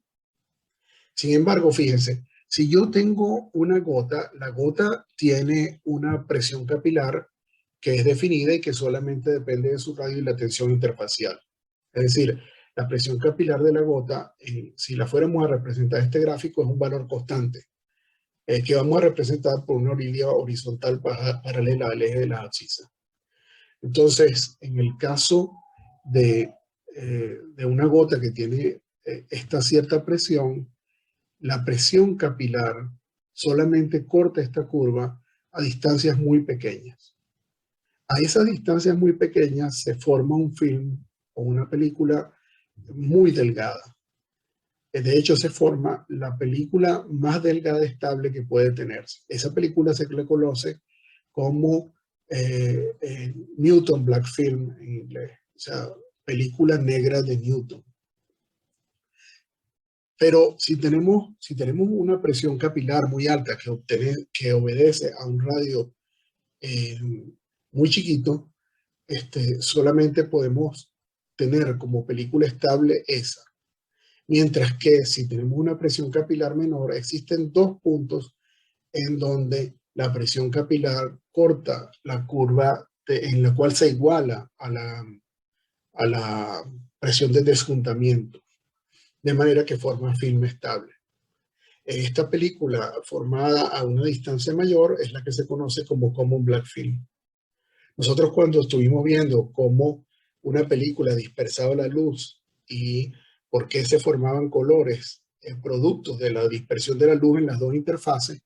S1: Sin embargo, fíjense, si yo tengo una gota, la gota tiene una presión capilar que es definida y que solamente depende de su radio y la tensión interfacial. Es decir, la presión capilar de la gota, si la fuéramos a representar este gráfico, es un valor constante, que vamos a representar por una orilla horizontal paralela al eje de las abscisas. Entonces, en el caso de una gota que tiene esta cierta presión, la presión capilar solamente corta esta curva a distancias muy pequeñas. A esas distancias muy pequeñas se forma un film o una película muy delgada. De hecho, se forma la película más delgada estable que puede tenerse. Esa película se le conoce como Newton Black Film en inglés, o sea, película negra de Newton. Pero si tenemos una presión capilar muy alta que obedece a un radio muy chiquito, solamente podemos tener como película estable esa. Mientras que si tenemos una presión capilar menor, existen dos puntos en donde la presión capilar corta la curva en la cual se iguala a la presión de desjuntamiento, de manera que forma film estable. Esta película formada a una distancia mayor es la que se conoce como Common Black Film. Nosotros cuando estuvimos viendo cómo una película dispersaba la luz y por qué se formaban colores productos de la dispersión de la luz en las dos interfaces,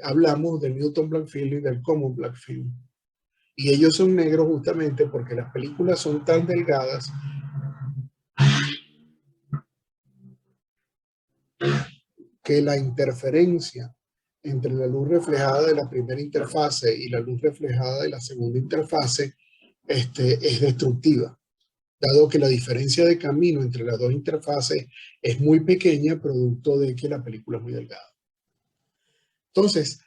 S1: hablamos del Newton Black Film y del Common Black Film. Y ellos son negros justamente porque las películas son tan delgadas que la interferencia entre la luz reflejada de la primera interfase y la luz reflejada de la segunda interfase es destructiva, dado que la diferencia de camino entre las dos interfaces es muy pequeña, producto de que la película es muy delgada. Entonces,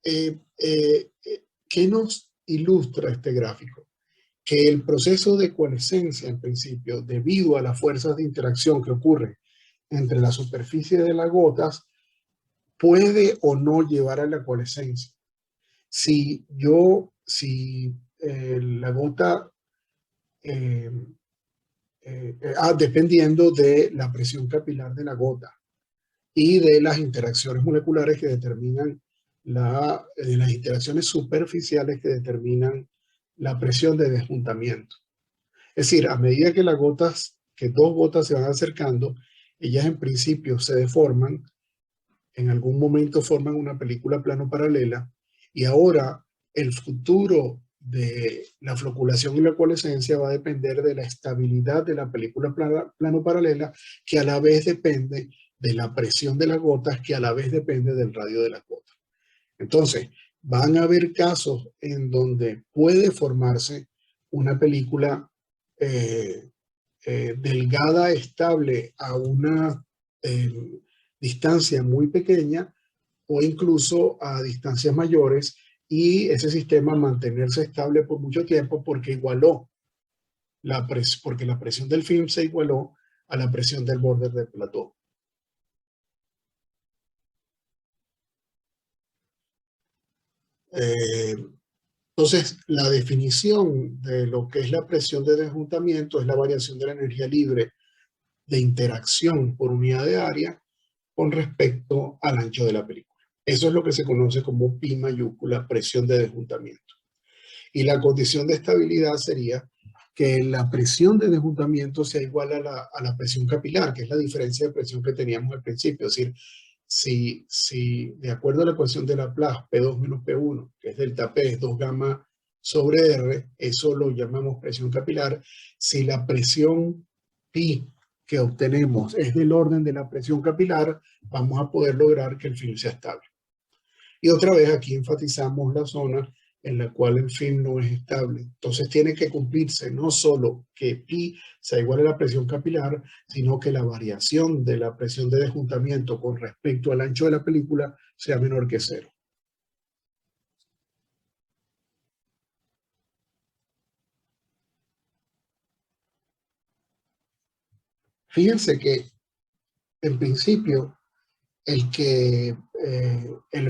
S1: ¿qué nos ilustra este gráfico? Que el proceso de coalescencia, en principio, debido a las fuerzas de interacción que ocurren entre la superficie de las gotas, puede o no llevar a la coalescencia. Si la gota, dependiendo de la presión capilar de la gota y de las interacciones moleculares que determinan de las interacciones superficiales que determinan la presión de desjuntamiento. Es decir, a medida que dos gotas se van acercando, ellas en principio se deforman, en algún momento forman una película plano paralela, y ahora el futuro de la floculación y la coalescencia va a depender de la estabilidad de la película plano paralela, que a la vez depende de la presión de las gotas, que a la vez depende del radio de las gotas. Entonces, van a haber casos en donde puede formarse una película delgada, estable, a una distancia muy pequeña o incluso a distancias mayores, y ese sistema mantenerse estable por mucho tiempo porque porque la presión del film se igualó a la presión del borde del plató. Entonces, la definición de lo que es la presión de desjuntamiento es la variación de la energía libre de interacción por unidad de área con respecto al ancho de la película. Eso es lo que se conoce como pi mayúscula, presión de desjuntamiento. Y la condición de estabilidad sería que la presión de desjuntamiento sea igual a la presión capilar, que es la diferencia de presión que teníamos al principio. Es decir, si de acuerdo a la ecuación de Laplace, P2 menos P1, que es delta P, es 2 gamma sobre R, eso lo llamamos presión capilar. Si la presión pi que obtenemos es del orden de la presión capilar, vamos a poder lograr que el film sea estable. Y otra vez aquí enfatizamos la zona en la cual el film no es estable. Entonces tiene que cumplirse no solo que pi sea igual a la presión capilar, sino que la variación de la presión de desjuntamiento con respecto al ancho de la película sea menor que cero. Fíjense que en principio el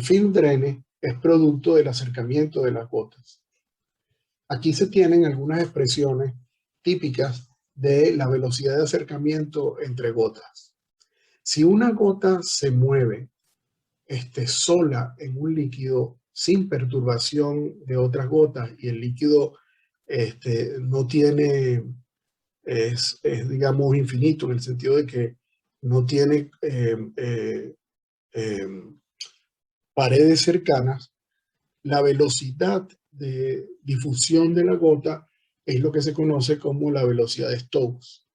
S1: film drene es producto del acercamiento de las gotas. Aquí se tienen algunas expresiones típicas de la velocidad de acercamiento entre gotas. Si una gota se mueve sola en un líquido sin perturbación de otras gotas y el líquido no tiene, digamos infinito en el sentido de que no tiene eh, paredes cercanas, la velocidad de difusión de la gota es lo que se conoce como la velocidad de Stokes.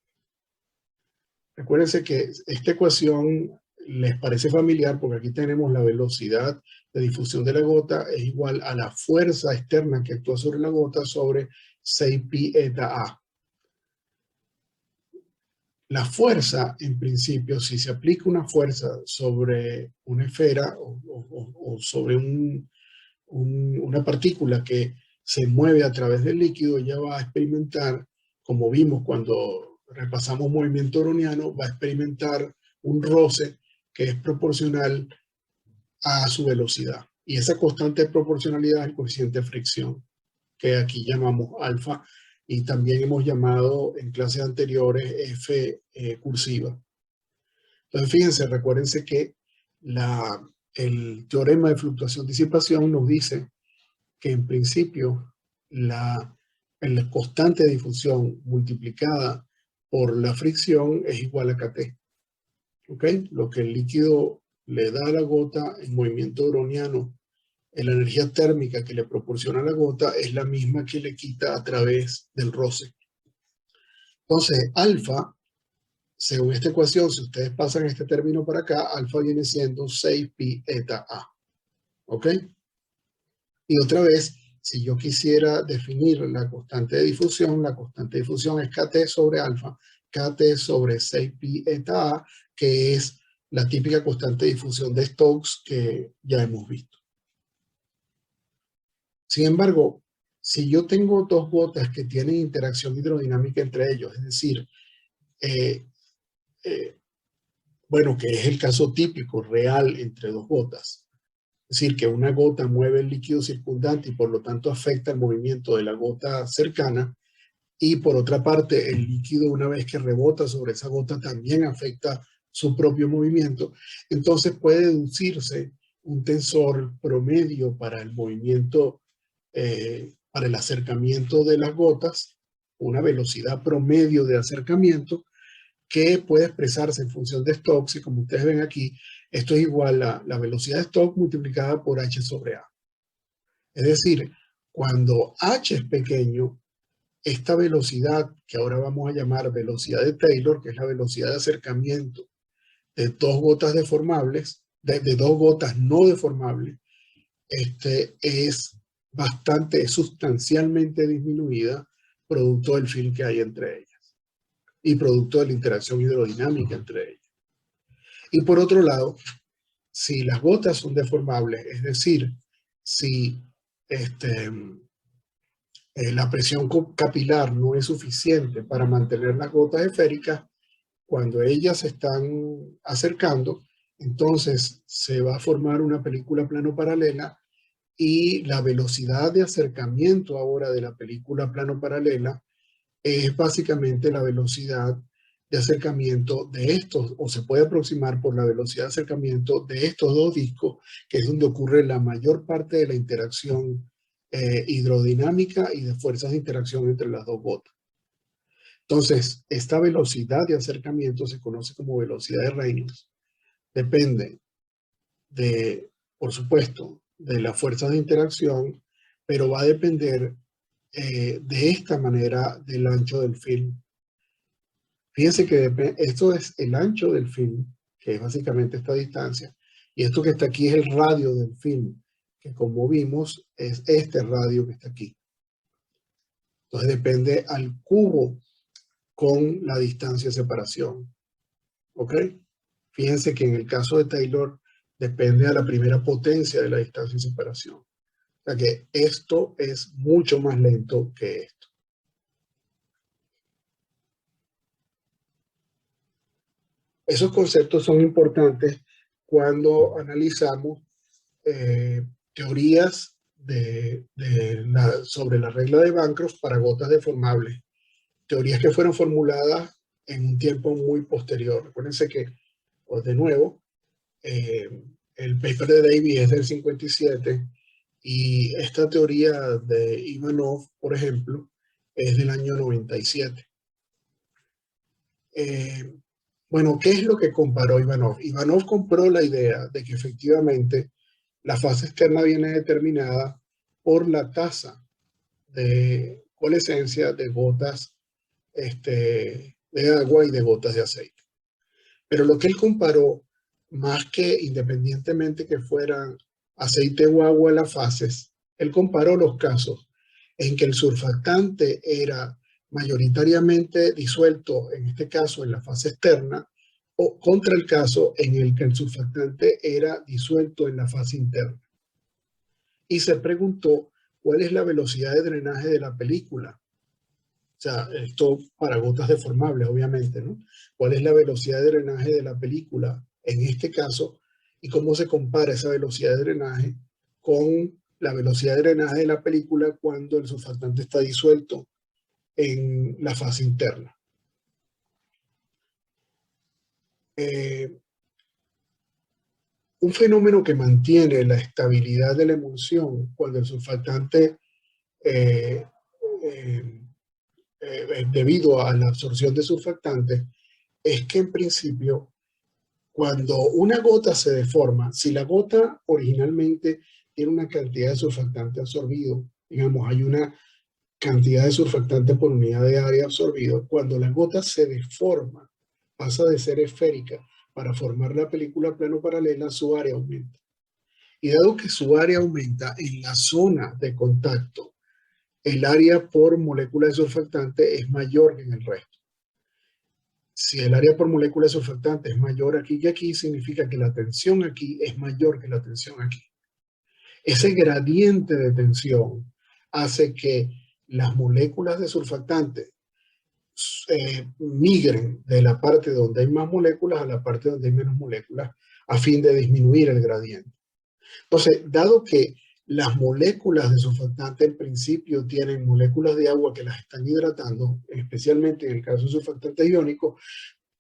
S1: Recuérdense que esta ecuación les parece familiar porque aquí tenemos la velocidad de difusión de la gota es igual a la fuerza externa que actúa sobre la gota sobre 6pi eta A. La fuerza, en principio, si se aplica una fuerza sobre una esfera o sobre una partícula que se mueve a través del líquido, ella va a experimentar, como vimos cuando repasamos movimiento browniano, va a experimentar un roce que es proporcional a su velocidad. Y esa constante de proporcionalidad es el coeficiente de fricción, que aquí llamamos alfa, y también hemos llamado en clases anteriores F cursiva. Entonces, fíjense, recuérdense que el teorema de fluctuación-disipación nos dice que en principio la constante de difusión multiplicada por la fricción es igual a kT. ¿Ok? Lo que el líquido le da a la gota en movimiento browniano, la energía térmica que le proporciona la gota es la misma que le quita a través del roce. Entonces, alfa, según esta ecuación, si ustedes pasan este término para acá, alfa viene siendo 6pi eta A. ¿Ok? Y otra vez, si yo quisiera definir la constante de difusión, la constante de difusión es kT sobre alfa, kT sobre 6pi eta A, que es la típica constante de difusión de Stokes que ya hemos visto. Sin embargo, si yo tengo dos gotas que tienen interacción hidrodinámica entre ellos, es decir, bueno, que es el caso típico, real, entre dos gotas, es decir, que una gota mueve el líquido circundante y por lo tanto afecta el movimiento de la gota cercana, y por otra parte el líquido una vez que rebota sobre esa gota también afecta su propio movimiento, entonces puede deducirse un tensor promedio para el movimiento, para el acercamiento de las gotas, una velocidad promedio de acercamiento que puede expresarse en función de Stokes, y como ustedes ven aquí, esto es igual a la velocidad de Stokes multiplicada por h sobre A. Es decir, cuando h es pequeño, esta velocidad, que ahora vamos a llamar velocidad de Taylor, que es la velocidad de acercamiento de dos gotas deformables, de dos gotas no deformables, es sustancialmente disminuida producto del film que hay entre ellas y producto de la interacción hidrodinámica entre ellas. Y por otro lado, si las gotas son deformables, es decir, si la presión capilar no es suficiente para mantener las gotas esféricas, cuando ellas se están acercando, entonces se va a formar una película plano paralela y la velocidad de acercamiento ahora de la película plano paralela es básicamente la velocidad de acercamiento de estos, o se puede aproximar por la velocidad de acercamiento de estos dos discos, que es donde ocurre la mayor parte de la interacción hidrodinámica y de fuerzas de interacción entre las dos gotas. Entonces, esta velocidad de acercamiento se conoce como velocidad de Reynolds. Depende por supuesto, de las fuerzas de interacción, pero va a depender de esta manera del ancho del film. Fíjense que esto es el ancho del film, que es básicamente esta distancia, y esto que está aquí es el radio del film, que como vimos es este radio que está aquí. Entonces depende al cubo con la distancia de separación. ¿Ok? Fíjense que en el caso de Taylor depende a la primera potencia de la distancia de separación. O sea que esto es mucho más lento que esto. Esos conceptos son importantes cuando analizamos teorías sobre la regla de Bancroft para gotas deformables. Teorías que fueron formuladas en un tiempo muy posterior. Recuérdense que, pues de nuevo, el paper de Davis es del 57 y esta teoría de Ivanov, por ejemplo, es del año 97. Bueno, ¿qué es lo que comparó Ivanov? Ivanov compró la idea de que efectivamente la fase externa viene determinada por la tasa de coalescencia de gotas de agua y de gotas de aceite. Pero lo que él comparó, más que independientemente que fueran aceite o agua las fases, él comparó los casos en que el surfactante era mayoritariamente disuelto, en este caso en la fase externa, o contra el caso en el que el surfactante era disuelto en la fase interna. Y se preguntó cuál es la velocidad de drenaje de la película. O sea, esto para gotas deformables, obviamente, ¿no? ¿Cuál es la velocidad de drenaje de la película en este caso? Y cómo se compara esa velocidad de drenaje con la velocidad de drenaje de la película cuando el surfactante está disuelto en la fase interna. Un fenómeno que mantiene la estabilidad de la emulsión cuando el surfactante debido a la absorción de surfactantes es que en principio cuando una gota se deforma, si la gota originalmente tiene una cantidad de surfactante absorbido, digamos, hay una cantidad de surfactante por unidad de área absorbido, cuando la gota se deforma, pasa de ser esférica para formar la película plano paralela, su área aumenta. Y dado que su área aumenta en la zona de contacto, el área por molécula de surfactante es mayor que en el resto. Si el área por molécula de surfactante es mayor aquí que aquí, significa que la tensión aquí es mayor que la tensión aquí. Ese gradiente de tensión hace que las moléculas de surfactante migren de la parte donde hay más moléculas a la parte donde hay menos moléculas a fin de disminuir el gradiente. Entonces, dado que las moléculas de surfactante en principio tienen moléculas de agua que las están hidratando, especialmente en el caso de surfactantes iónicos,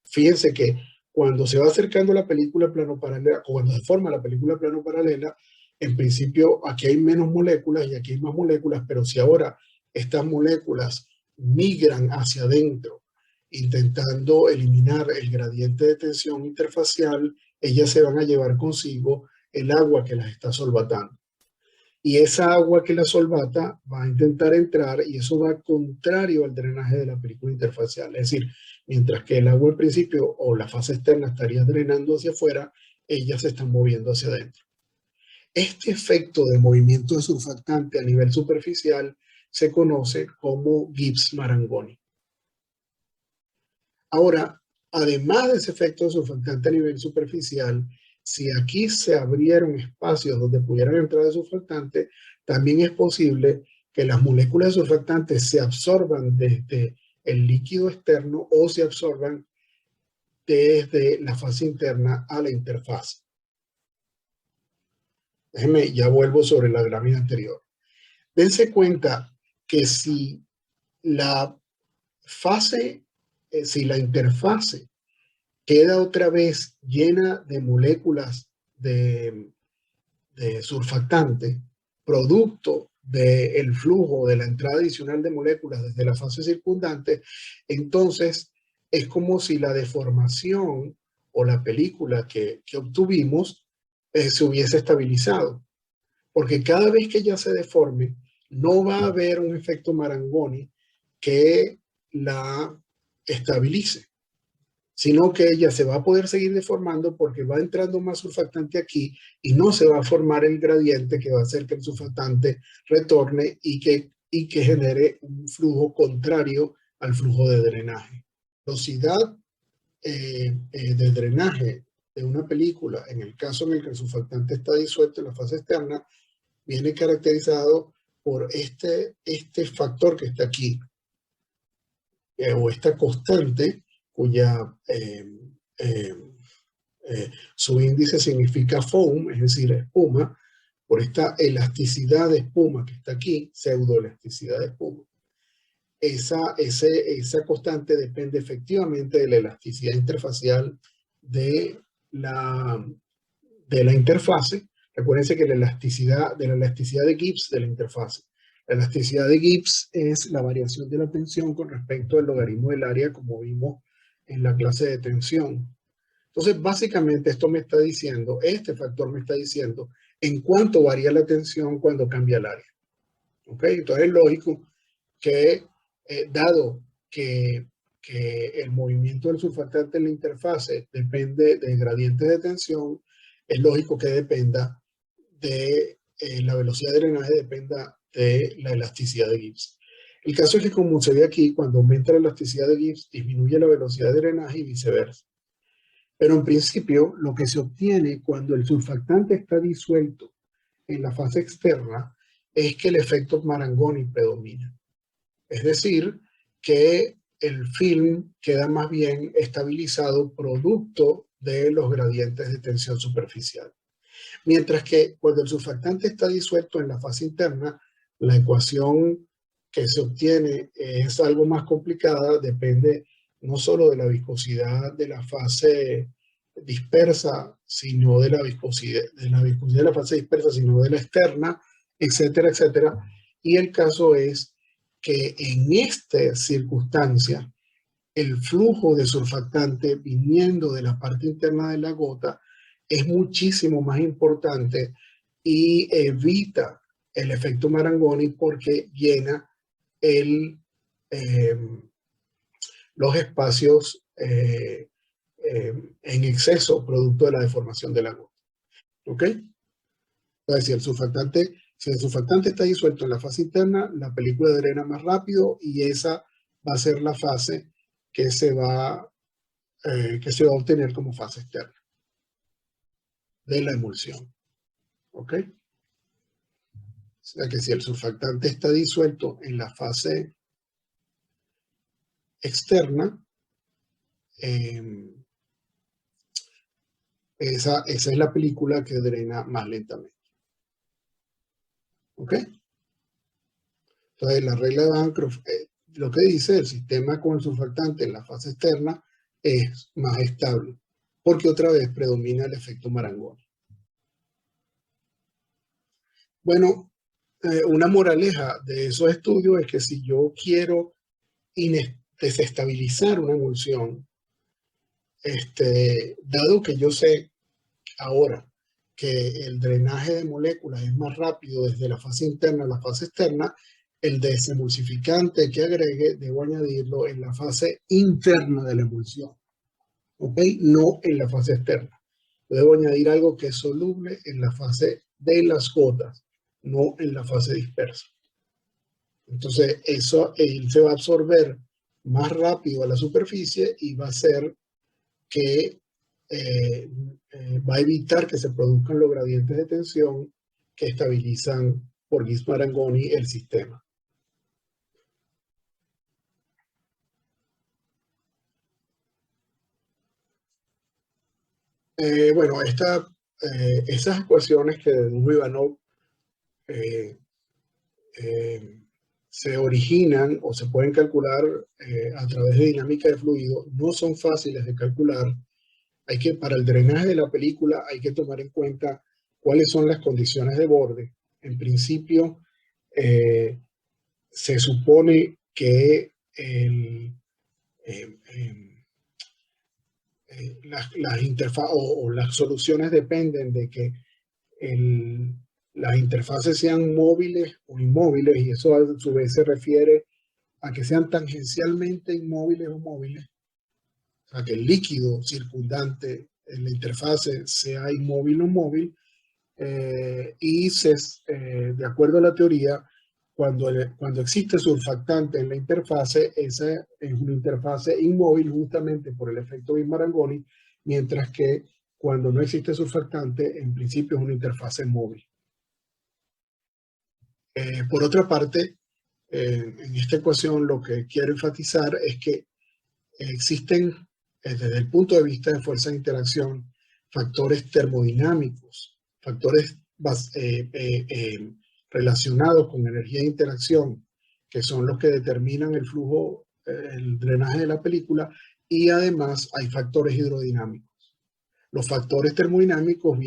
S1: fíjense que cuando se va acercando la película plano paralela, o cuando se forma la película plano paralela, en principio aquí hay menos moléculas y aquí hay más moléculas, pero si ahora estas moléculas migran hacia adentro, intentando eliminar el gradiente de tensión interfacial, ellas se van a llevar consigo el agua que las está solvatando. Y esa agua que la solvata va a intentar entrar y eso va contrario al drenaje de la película interfacial. Es decir, mientras que el agua al principio o la fase externa estaría drenando hacia afuera, ellas se están moviendo hacia adentro. Este efecto de movimiento de surfactante a nivel superficial se conoce como Gibbs-Marangoni. Ahora, además de ese efecto de surfactante a nivel superficial, si aquí se abrieron espacios donde pudieran entrar el surfactante, también es posible que las moléculas de surfactante se absorban desde el líquido externo o se absorban desde la fase interna a la interfaz. Déjenme, ya vuelvo sobre la gráfica anterior. Dense cuenta que si la fase, si la interfase queda otra vez llena de moléculas de surfactante, producto del flujo de la entrada adicional de moléculas desde la fase circundante, entonces es como si la deformación o la película que obtuvimos se hubiese estabilizado. Porque cada vez que ya se deforme, no va a haber un efecto Marangoni que la estabilice. sino que ella se va a poder seguir deformando porque va entrando más surfactante aquí y no se va a formar el gradiente que va a hacer que el surfactante retorne y que genere un flujo contrario al flujo de drenaje. La velocidad de drenaje de una película, en el caso en el que el surfactante está disuelto en la fase externa, viene caracterizado por este factor que está aquí, o esta constante, cuya su índice significa foam, es decir, espuma, por esta elasticidad de espuma que está aquí, pseudoelasticidad de espuma. Esa constante depende efectivamente de la elasticidad interfacial de la interfase. Recuérdense que de la elasticidad de Gibbs de la interfase. La elasticidad de Gibbs es la variación de la tensión con respecto al logaritmo del área, como vimos en la clase de tensión. Entonces, básicamente esto me está diciendo, este factor me está diciendo en cuánto varía la tensión cuando cambia el área. ¿Ok? Entonces es lógico que, dado que el movimiento del surfactante en la interfase depende de gradientes de tensión, es lógico que dependa de la velocidad de drenaje, dependa de la elasticidad de Gibbs. El caso es que, como se ve aquí, cuando aumenta la elasticidad de Gibbs, disminuye la velocidad de drenaje y viceversa. Pero en principio, lo que se obtiene cuando el surfactante está disuelto en la fase externa es que el efecto Marangoni predomina. Es decir, que el film queda más bien estabilizado producto de los gradientes de tensión superficial. Mientras que cuando el surfactante está disuelto en la fase interna, la ecuación que se obtiene es algo más complicada, depende no solo de la viscosidad de la fase dispersa, sino de la viscosidad de la fase dispersa, sino de la externa, etcétera, etcétera. Y el caso es que en esta circunstancia, el flujo de surfactante viniendo de la parte interna de la gota es muchísimo más importante y evita el efecto Marangoni porque llena los espacios en exceso producto de la deformación de la gota. ¿Ok? Entonces, si el surfactante está disuelto en la fase interna, la película drena más rápido y esa va a ser la fase que se va a obtener como fase externa de la emulsión. ¿Ok? O sea que si el surfactante está disuelto en la fase externa, esa es la película que drena más lentamente. ¿Ok? Entonces, la regla de Bancroft, lo que dice el sistema con el surfactante en la fase externa es más estable, porque otra vez predomina el efecto Marangoni. Bueno, una moraleja de esos estudios es que si yo quiero desestabilizar una emulsión, dado que yo sé ahora que el drenaje de moléculas es más rápido desde la fase interna a la fase externa, el desemulsificante que agregue debo añadirlo en la fase interna de la emulsión, ¿ok? No en la fase externa. Debo añadir algo que es soluble en la fase de las gotas, no en la fase dispersa. Entonces, eso él se va a absorber más rápido a la superficie y va a hacer que va a evitar que se produzcan los gradientes de tensión que estabilizan por Gibbs-Marangoni el sistema. Bueno, esas ecuaciones que dedujo Ivanov se originan o se pueden calcular a través de dinámica de fluido, no son fáciles de calcular. Para el drenaje de la película hay que tomar en cuenta cuáles son las condiciones de borde. En principio, se supone que las interfaces o las soluciones dependen de que las interfaces sean móviles o inmóviles, y eso a su vez se refiere a que sean tangencialmente inmóviles o móviles, o sea, que el líquido circundante en la interfase sea inmóvil o móvil, de acuerdo a la teoría, cuando existe surfactante en la interfase, esa es una interfase inmóvil justamente por el efecto Bismarangoni, mientras que cuando no existe surfactante, en principio es una interfase móvil. Por otra parte, en esta ecuación lo que quiero enfatizar es que existen, desde el punto de vista de fuerza de interacción, factores termodinámicos, factores relacionados con energía de interacción, que son los que determinan el flujo, el drenaje de la película, y además hay factores hidrodinámicos. Los factores termodinámicos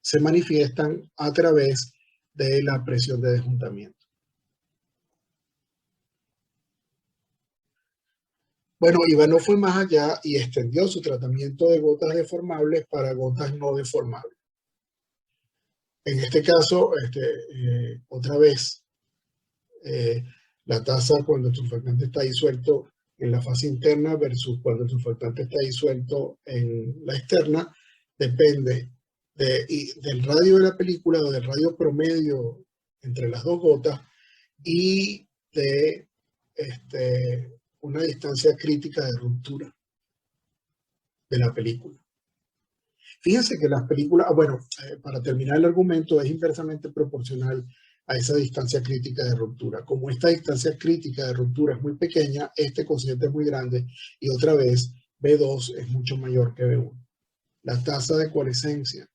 S1: se manifiestan a través de la presión de desjuntamiento. Bueno, Ivanov fue más allá y extendió su tratamiento de gotas deformables para gotas no deformables. En este caso, otra vez, la tasa cuando el surfactante está disuelto en la fase interna versus cuando el surfactante está disuelto en la externa, depende del radio de la película o del radio promedio entre las dos gotas y de una distancia crítica de ruptura de la película. Fíjense que las películas, para terminar el argumento, es inversamente proporcional a esa distancia crítica de ruptura. Como esta distancia crítica de ruptura es muy pequeña, este cociente es muy grande y otra vez B2 es mucho mayor que B1. La tasa de coalescencia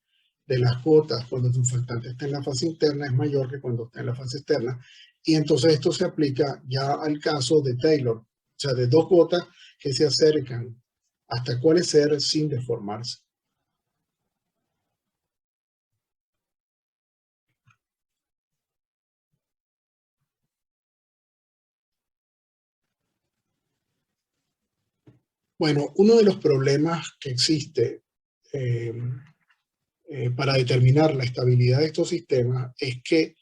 S1: de las gotas cuando el surfactante está en la fase interna es mayor que cuando está en la fase externa, y entonces esto se aplica ya al caso de Taylor, o sea, de dos gotas que se acercan hasta coalescer sin deformarse. Bueno, uno de los problemas que existe para determinar la estabilidad de estos sistemas es que,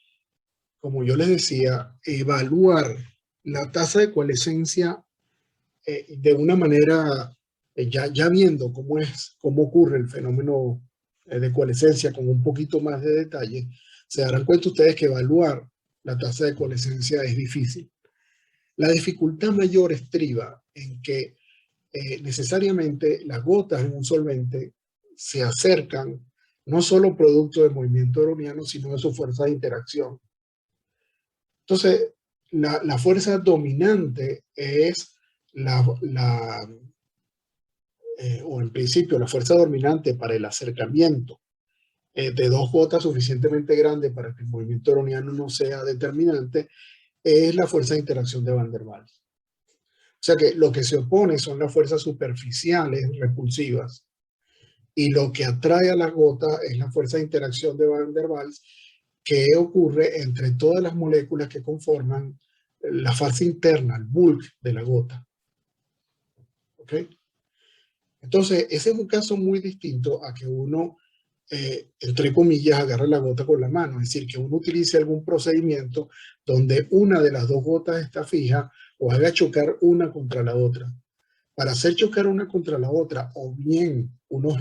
S1: como yo les decía, evaluar la tasa de coalescencia de una manera, ya viendo cómo ocurre el fenómeno de coalescencia con un poquito más de detalle, se darán cuenta ustedes que evaluar la tasa de coalescencia es difícil. La dificultad mayor estriba en que necesariamente las gotas en un solvente se acercan no solo producto del movimiento browniano, sino de su fuerza de interacción. Entonces, la fuerza dominante es o en principio la fuerza dominante para el acercamiento de dos gotas suficientemente grandes para que el movimiento browniano no sea determinante, es la fuerza de interacción de Van der Waals. O sea que lo que se opone son las fuerzas superficiales repulsivas y lo que atrae a las gotas es la fuerza de interacción de Van der Waals que ocurre entre todas las moléculas que conforman la fase interna, el bulk de la gota. ¿Ok? Entonces, ese es un caso muy distinto a que uno, entre comillas, agarre la gota con la mano. Es decir, que uno utilice algún procedimiento donde una de las dos gotas está fija o haga chocar una contra la otra. Para hacer chocar una contra la otra, o bien uno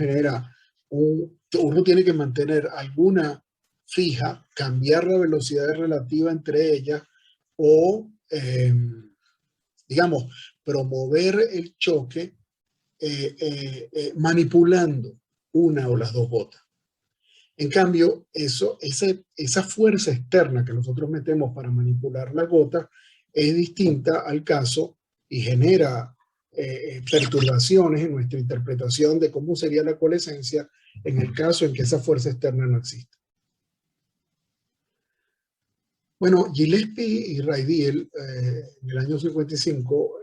S1: uno tiene que mantener alguna fija, cambiar la velocidad relativa entre ellas o, digamos, promover el choque manipulando una o las dos gotas. En cambio, esa fuerza externa que nosotros metemos para manipular la gota es distinta al caso y genera perturbaciones en nuestra interpretación de cómo sería la coalescencia en el caso en que esa fuerza externa no existe. Bueno, Gillespie y Raidiel en el año 55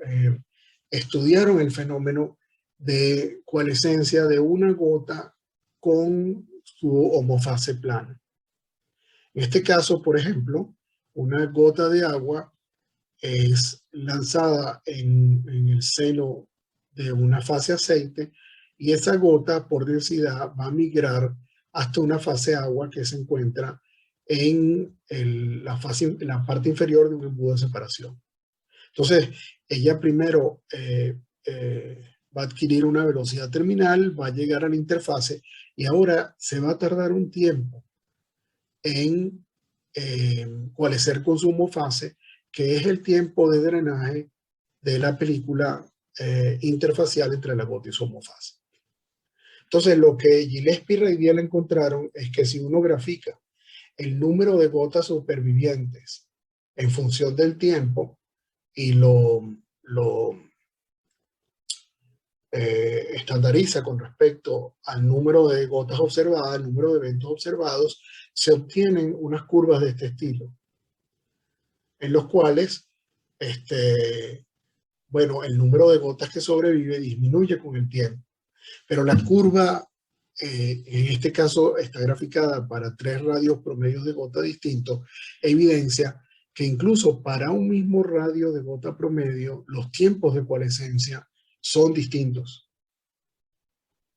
S1: estudiaron el fenómeno de coalescencia de una gota con su homofase plana. En este caso, por ejemplo, una gota de agua es lanzada en el seno de una fase aceite y esa gota por densidad va a migrar hasta una fase agua que se encuentra en la parte inferior de un embudo de separación. Entonces, ella primero va a adquirir una velocidad terminal, va a llegar a la interfase y ahora se va a tardar un tiempo en cuál es el consumo fase, que es el tiempo de drenaje de la película interfacial entre la gota y su homofase. Entonces, lo que Gillespie y Raidiel encontraron es que si uno grafica el número de gotas supervivientes en función del tiempo y lo estandariza con respecto al número de gotas observadas, al número de eventos observados, se obtienen unas curvas de este estilo, en los cuales bueno, el número de gotas que sobrevive disminuye con el tiempo, pero la curva, en este caso, está graficada para 3 radios promedios de gota distintos, evidencia que incluso para un mismo radio de gota promedio, los tiempos de coalescencia son distintos.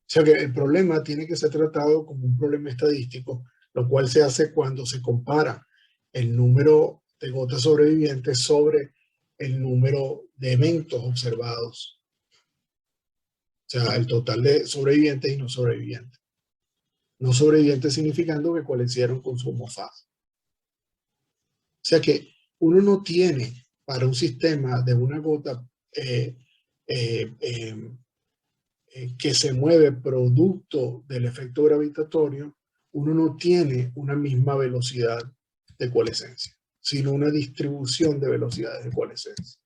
S1: O sea que el problema tiene que ser tratado como un problema estadístico, lo cual se hace cuando se compara el número de gotas sobrevivientes sobre el número de eventos observados. O sea, el total de sobrevivientes y no sobrevivientes. No sobrevivientes significando que coalescieron con su homofase. O sea que uno no tiene para un sistema de una gota que se mueve producto del efecto gravitatorio, uno no tiene una misma velocidad de coalescencia, sino una distribución de velocidades de coalescencia.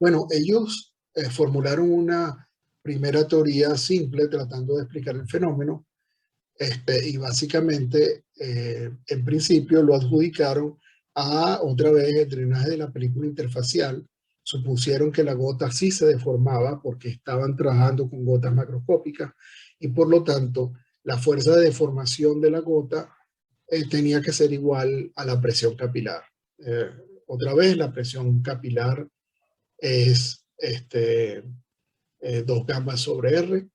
S1: Bueno, ellos formularon una primera teoría simple tratando de explicar el fenómeno y básicamente, en principio, lo adjudicaron a, otra vez, el drenaje de la película interfacial. Supusieron que la gota sí se deformaba porque estaban trabajando con gotas macroscópicas y por lo tanto la fuerza de deformación de la gota tenía que ser igual a la presión capilar. Otra vez, la presión capilar es 2 gamma sobre R.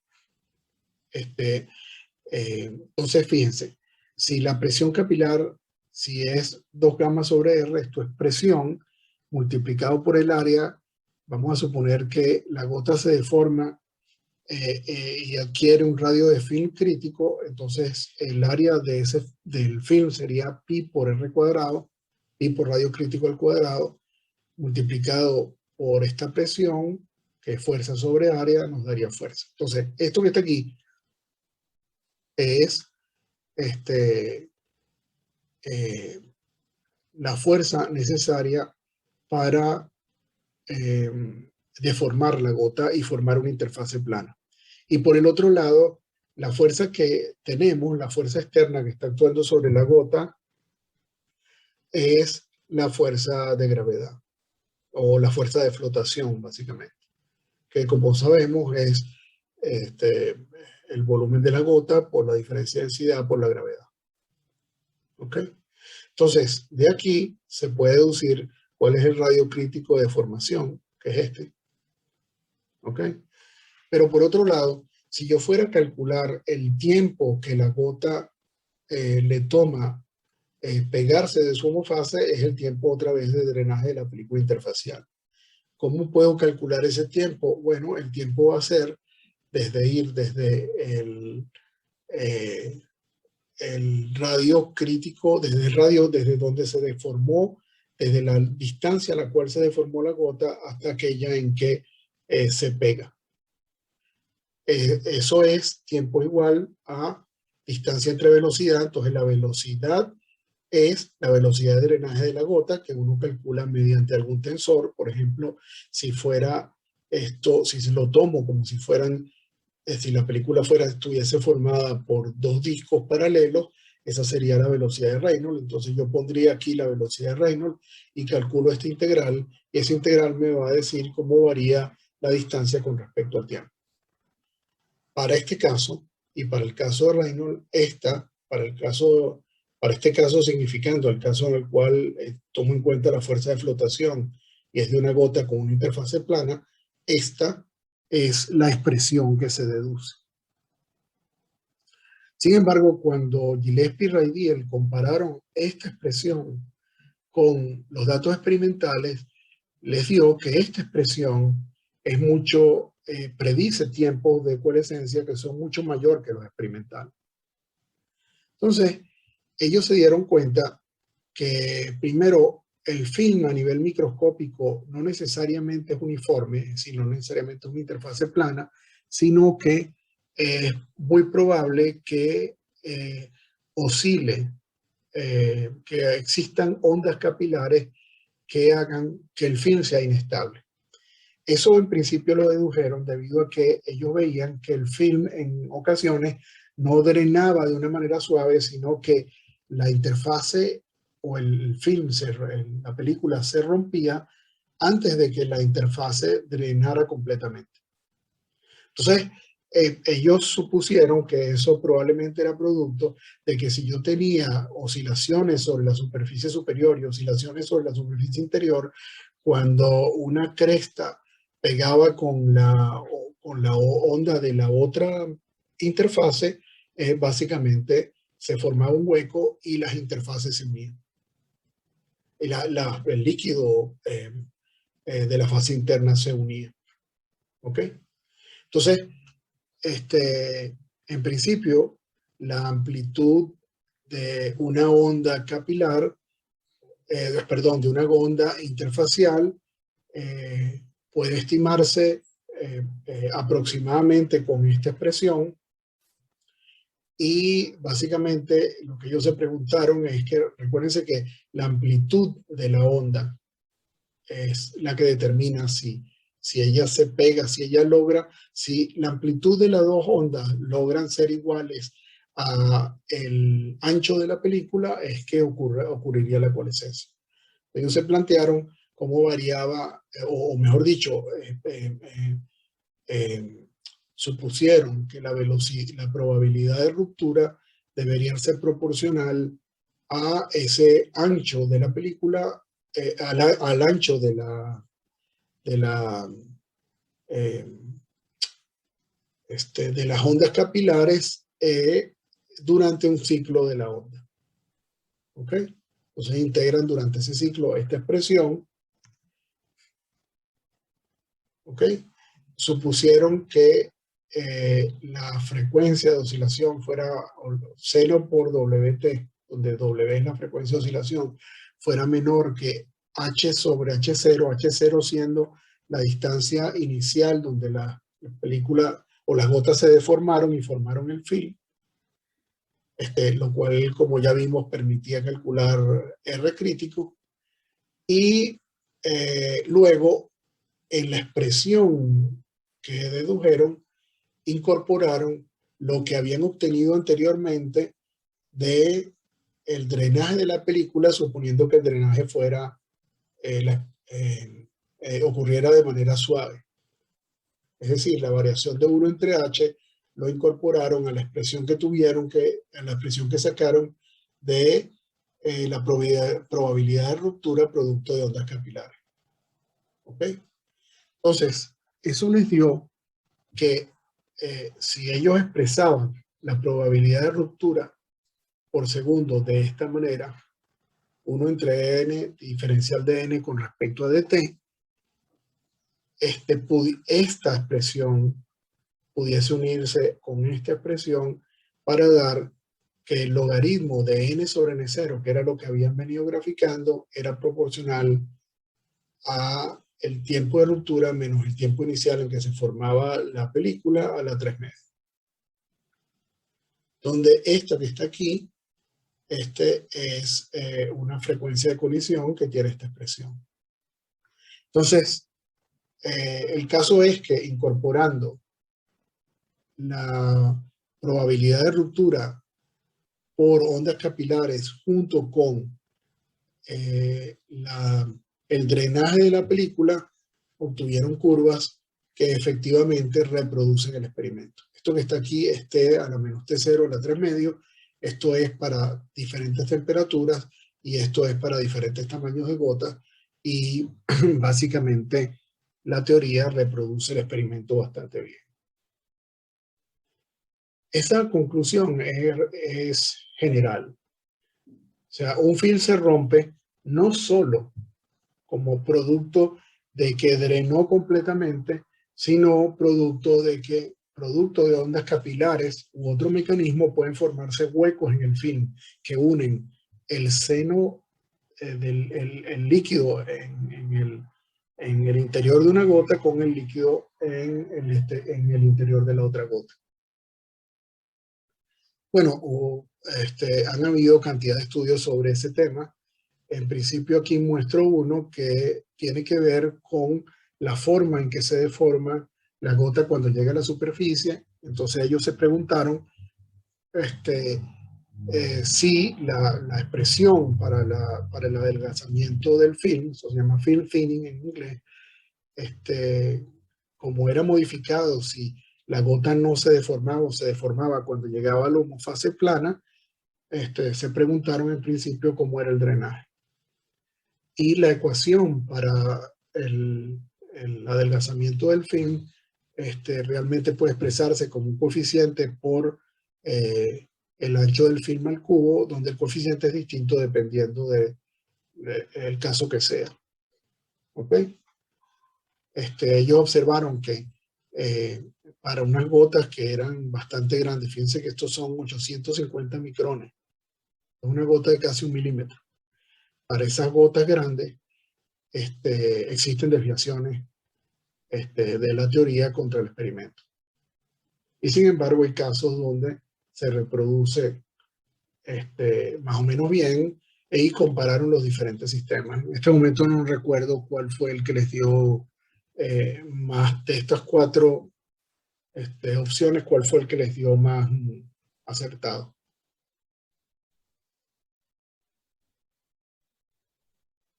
S1: Entonces, fíjense, si la presión capilar, si es 2 gamma sobre R, esto es presión multiplicado por el área, vamos a suponer que la gota se deforma y adquiere un radio de film crítico, entonces el área del film sería pi por R cuadrado, pi por radio crítico al cuadrado, multiplicado por esta presión, que es fuerza sobre área, nos daría fuerza. Entonces, esto que está aquí es la fuerza necesaria para deformar la gota y formar una interfase plana. Y por el otro lado, la fuerza que tenemos, la fuerza externa que está actuando sobre la gota, es la fuerza de gravedad o la fuerza de flotación, básicamente, que como sabemos es el volumen de la gota por la diferencia de densidad por la gravedad. ¿Ok? Entonces, de aquí se puede deducir cuál es el radio crítico de deformación, que es este. ¿Ok? Pero por otro lado, si yo fuera a calcular el tiempo que la gota le toma pegarse de su homofase, es el tiempo otra vez de drenaje de la película interfacial. ¿Cómo puedo calcular ese tiempo? Bueno, el tiempo va a ser desde el radio crítico, desde donde se deformó, desde la distancia a la cual se deformó la gota hasta aquella en que se pega. Eso es tiempo igual a distancia entre velocidad. Entonces la velocidad es la velocidad de drenaje de la gota que uno calcula mediante algún tensor. Por ejemplo, si fuera esto, si se lo tomo como si fueran, si la película estuviese formada por 2 discos paralelos, esa sería la velocidad de Reynolds. Entonces yo pondría aquí la velocidad de Reynolds y calculo esta integral, y esa integral me va a decir cómo varía la distancia con respecto al tiempo. Para este caso, y para el caso de Reynolds, para este caso significando el caso en el cual tomo en cuenta la fuerza de flotación y es de una gota con una interfase plana, esta es la expresión que se deduce. Sin embargo, cuando Gillespie y Raidiel compararon esta expresión con los datos experimentales, les dio que esta expresión es mucho, predice tiempos de coalescencia que son mucho mayor que los experimentales. Entonces, ellos se dieron cuenta que primero el film a nivel microscópico no necesariamente es uniforme, sino necesariamente es una interfase plana, sino que es muy probable que oscile, que existan ondas capilares que hagan que el film sea inestable. Eso en principio lo dedujeron debido a que ellos veían que el film en ocasiones no drenaba de una manera suave, sino que la interfase o el film, la película se rompía antes de que la interfase drenara completamente. Entonces, ellos supusieron que eso probablemente era producto de que si yo tenía oscilaciones sobre la superficie superior y oscilaciones sobre la superficie interior, cuando una cresta pegaba con la onda de la otra interfase, básicamente se formaba un hueco y las interfaces se unían. Y el líquido de la fase interna se unía. ¿Ok? Entonces, en principio, la amplitud de una onda capilar, perdón, de una onda interfacial, puede estimarse aproximadamente con esta expresión. Y básicamente lo que ellos se preguntaron es que, recuérdense que la amplitud de la onda es la que determina si ella se pega, si ella logra, si la amplitud de las dos ondas logran ser iguales a el ancho de la película, es que ocurriría la coalescencia. Ellos se plantearon cómo variaba, o mejor dicho, supusieron que la probabilidad de ruptura debería ser proporcional a ese ancho de la película, al ancho de eh, de las ondas capilares durante un ciclo de la onda. ¿Ok? Entonces integran durante ese ciclo esta expresión. ¿Ok? Supusieron que la frecuencia de oscilación fuera seno por WT, donde W es la frecuencia de oscilación, fuera menor que H sobre H0 siendo la distancia inicial donde la película o las gotas se deformaron y formaron el film, lo cual, como ya vimos, permitía calcular R crítico. Y luego, en la expresión que dedujeron, incorporaron lo que habían obtenido anteriormente de el drenaje de la película, suponiendo que el drenaje fuera ocurriera de manera suave. Es decir, la variación de 1 entre H lo incorporaron a la expresión que tuvieron, a la expresión que sacaron de la probabilidad de ruptura producto de ondas capilares. ¿Ok? Entonces, eso les dio que si ellos expresaban la probabilidad de ruptura por segundo de esta manera, 1 entre n diferencial de n con respecto a dt, esta expresión pudiese unirse con esta expresión para dar que el logaritmo de n sobre n0, que era lo que habían venido graficando, era proporcional a el tiempo de ruptura menos el tiempo inicial en que se formaba la película a la 3 meses. Donde esta que está aquí, es una frecuencia de colisión que tiene esta expresión. Entonces, el caso es que incorporando la probabilidad de ruptura por ondas capilares junto con el drenaje de la película, obtuvieron curvas que efectivamente reproducen el experimento. Esto que está aquí, a la menos T0, a la 3 medio, esto es para diferentes temperaturas y esto es para diferentes tamaños de gotas y básicamente la teoría reproduce el experimento bastante bien. Esa conclusión es general. O sea, un film se rompe no solo como producto de que drenó completamente, sino producto de ondas capilares u otro mecanismo pueden formarse huecos en el film que unen el seno el líquido en el interior de una gota con el líquido en el interior de la otra gota. Bueno, han habido cantidad de estudios sobre ese tema. En principio aquí muestro uno que tiene que ver con la forma en que se deforma la gota cuando llega a la superficie. Entonces ellos se preguntaron si la expresión para el adelgazamiento del film, eso se llama film thinning en inglés, como era modificado, si la gota no se deformaba o se deformaba cuando llegaba a la homofase plana, se preguntaron en principio cómo era el drenaje. Y la ecuación para el adelgazamiento del film realmente puede expresarse como un coeficiente por el ancho del film al cubo, donde el coeficiente es distinto dependiendo del caso que sea. ¿Ok? Ellos observaron que para unas gotas que eran bastante grandes, fíjense que estos son 850 micrones, es una gota de casi 1 milímetro. Para esas gotas grandes existen desviaciones de la teoría contra el experimento. Y sin embargo hay casos donde se reproduce más o menos bien y compararon los diferentes sistemas. En este momento no recuerdo cuál fue el que les dio más de estas 4 opciones, cuál fue el que les dio más acertado.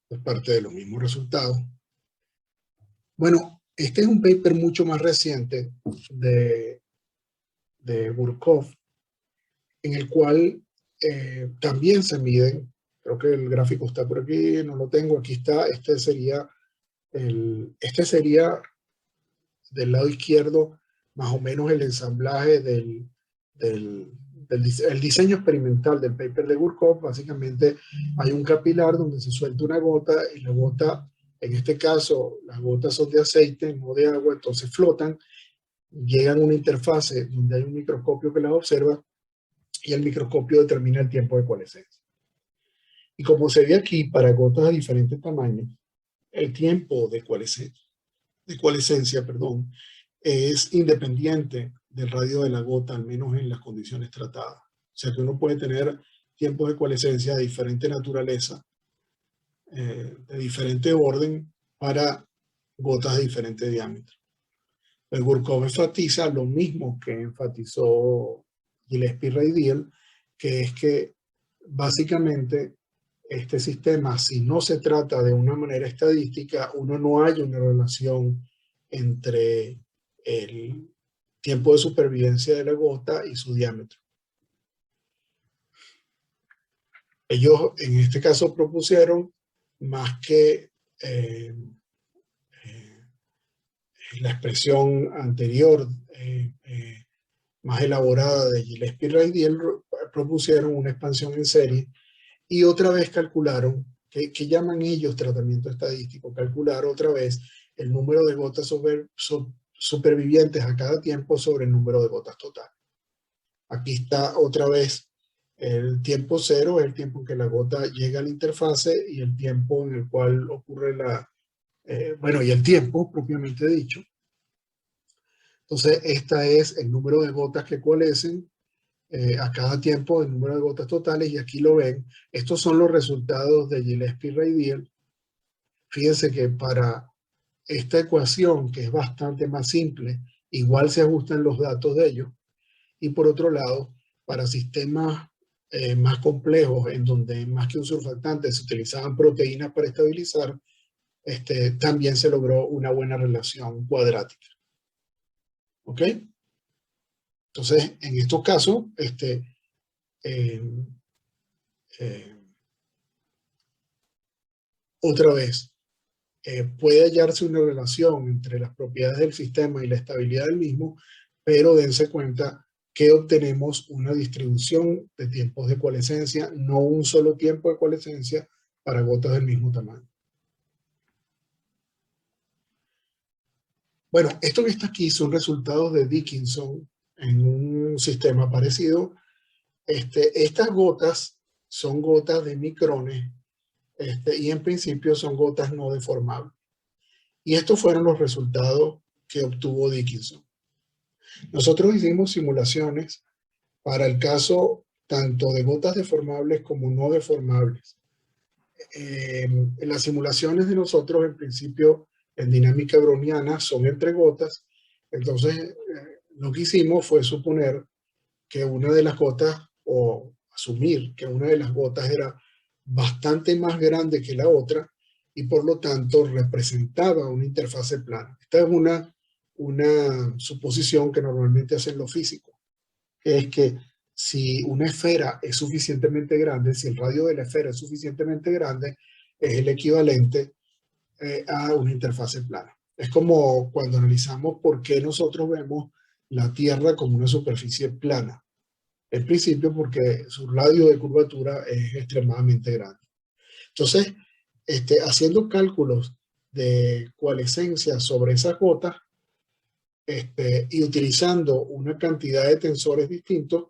S1: Es parte de los mismos resultados. Bueno, este es un paper mucho más reciente de Burkov, en el cual también se miden, creo que el gráfico está por aquí, no lo tengo, aquí está, este sería del lado izquierdo más o menos el ensamblaje el diseño experimental del paper de Burkov. Básicamente hay un capilar donde se suelta una gota y la gota, en este caso las gotas son de aceite, no de agua, entonces flotan, llegan a una interfase donde hay un microscopio que las observa y el microscopio determina el tiempo de coalescencia. Y como se ve aquí, para gotas de diferentes tamaños, el tiempo de coalescencia, es independiente del radio de la gota, al menos en las condiciones tratadas. O sea que uno puede tener tiempos de coalescencia de diferente naturaleza, de diferente orden, para gotas de diferente diámetro. El Burkov enfatiza lo mismo que enfatizó Gillespie Radiel, que es que básicamente este sistema, si no se trata de una manera estadística, uno no halla una relación entre el tiempo de supervivencia de la gota y su diámetro. Ellos en este caso propusieron más que la expresión anterior más elaborada de Gillespie y Radiel, propusieron una expansión en serie y otra vez calcularon, que llaman ellos tratamiento estadístico, calcular otra vez el número de gotas supervivientes a cada tiempo sobre el número de gotas total. Aquí está otra vez el tiempo cero, es el tiempo en que la gota llega a la interfase, y el tiempo en el cual ocurre y el tiempo propiamente dicho. Entonces, este es el número de gotas que coalescen a cada tiempo, el número de gotas totales, y aquí lo ven. Estos son los resultados de Gillespie y Radiel. Fíjense que para esta ecuación, que es bastante más simple, igual se ajustan los datos de ellos. Y por otro lado, para sistemas más complejos, en donde más que un surfactante se utilizaban proteínas para estabilizar, también se logró una buena relación cuadrática. ¿Ok? Entonces, en estos casos, otra vez, puede hallarse una relación entre las propiedades del sistema y la estabilidad del mismo, pero dense cuenta que obtenemos una distribución de tiempos de coalescencia, no un solo tiempo de coalescencia, para gotas del mismo tamaño. Bueno, esto que está aquí son resultados de Dickinson en un sistema parecido. Estas gotas son gotas de micrones y en principio son gotas no deformables. Y estos fueron los resultados que obtuvo Dickinson. Nosotros hicimos simulaciones para el caso tanto de gotas deformables como no deformables. En las simulaciones de nosotros, en principio, en dinámica browniana, son entre gotas. Entonces, lo que hicimos fue suponer que una de las gotas, o asumir que una de las gotas era bastante más grande que la otra y por lo tanto representaba una interfase plana. Esta es una suposición que normalmente hacen los físicos, que es que si una esfera es suficientemente grande, si el radio de la esfera es suficientemente grande, es el equivalente a una interfase plana. Es como cuando analizamos por qué nosotros vemos la Tierra como una superficie plana. En principio porque su radio de curvatura es extremadamente grande. Entonces, haciendo cálculos de coalescencia sobre esas gotas y utilizando una cantidad de tensores distintos,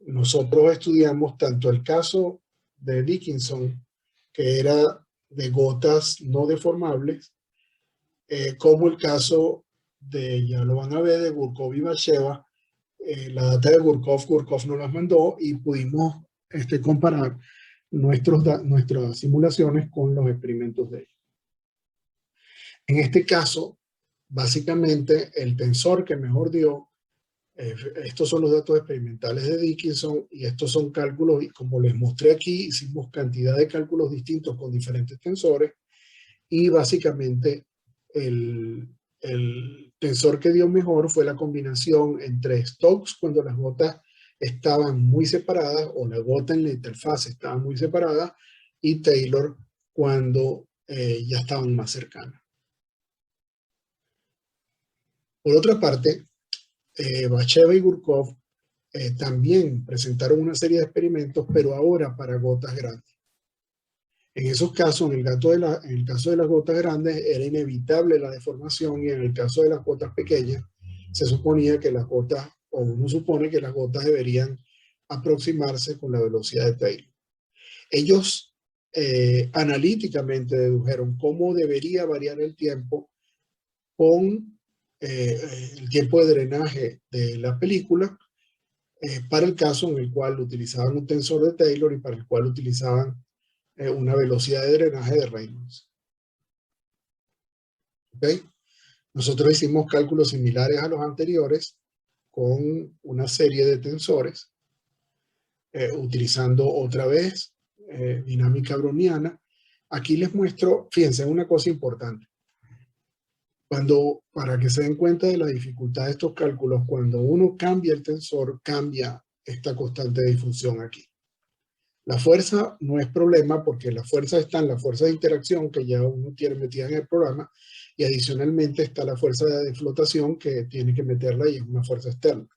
S1: nosotros estudiamos tanto el caso de Dickinson, que era de gotas no deformables, como el caso de, ya lo van a ver, de Gurkov y Batsheva. La data de Gurkov nos las mandó y pudimos comparar nuestras simulaciones con los experimentos de ellos. En este caso, básicamente el tensor que mejor dio, estos son los datos experimentales de Dickinson y estos son cálculos, y como les mostré aquí, hicimos cantidad de cálculos distintos con diferentes tensores y básicamente el tensor que dio mejor fue la combinación entre Stokes cuando las gotas estaban muy separadas o la gota en la interfaz estaba muy separada y Taylor cuando ya estaban más cercanas. Por otra parte, Batsheva y Gurkov también presentaron una serie de experimentos, pero ahora para gotas grandes. En esos casos, en el caso de las gotas grandes, era inevitable la deformación y en el caso de las gotas pequeñas, se suponía que las gotas, o uno supone que las gotas deberían aproximarse con la velocidad de Taylor. Ellos analíticamente dedujeron cómo debería variar el tiempo con el tiempo de drenaje de la película para el caso en el cual utilizaban un tensor de Taylor y para el cual utilizaban una velocidad de drenaje de Reynolds. ¿Okay? Nosotros hicimos cálculos similares a los anteriores con una serie de tensores, utilizando otra vez dinámica browniana. Aquí les muestro, fíjense, una cosa importante. Para que se den cuenta de la dificultad de estos cálculos, cuando uno cambia el tensor, cambia esta constante de difusión aquí. La fuerza no es problema porque la fuerza está en la fuerza de interacción que ya uno tiene metida en el programa y adicionalmente está la fuerza de flotación que tiene que meterla y es una fuerza externa.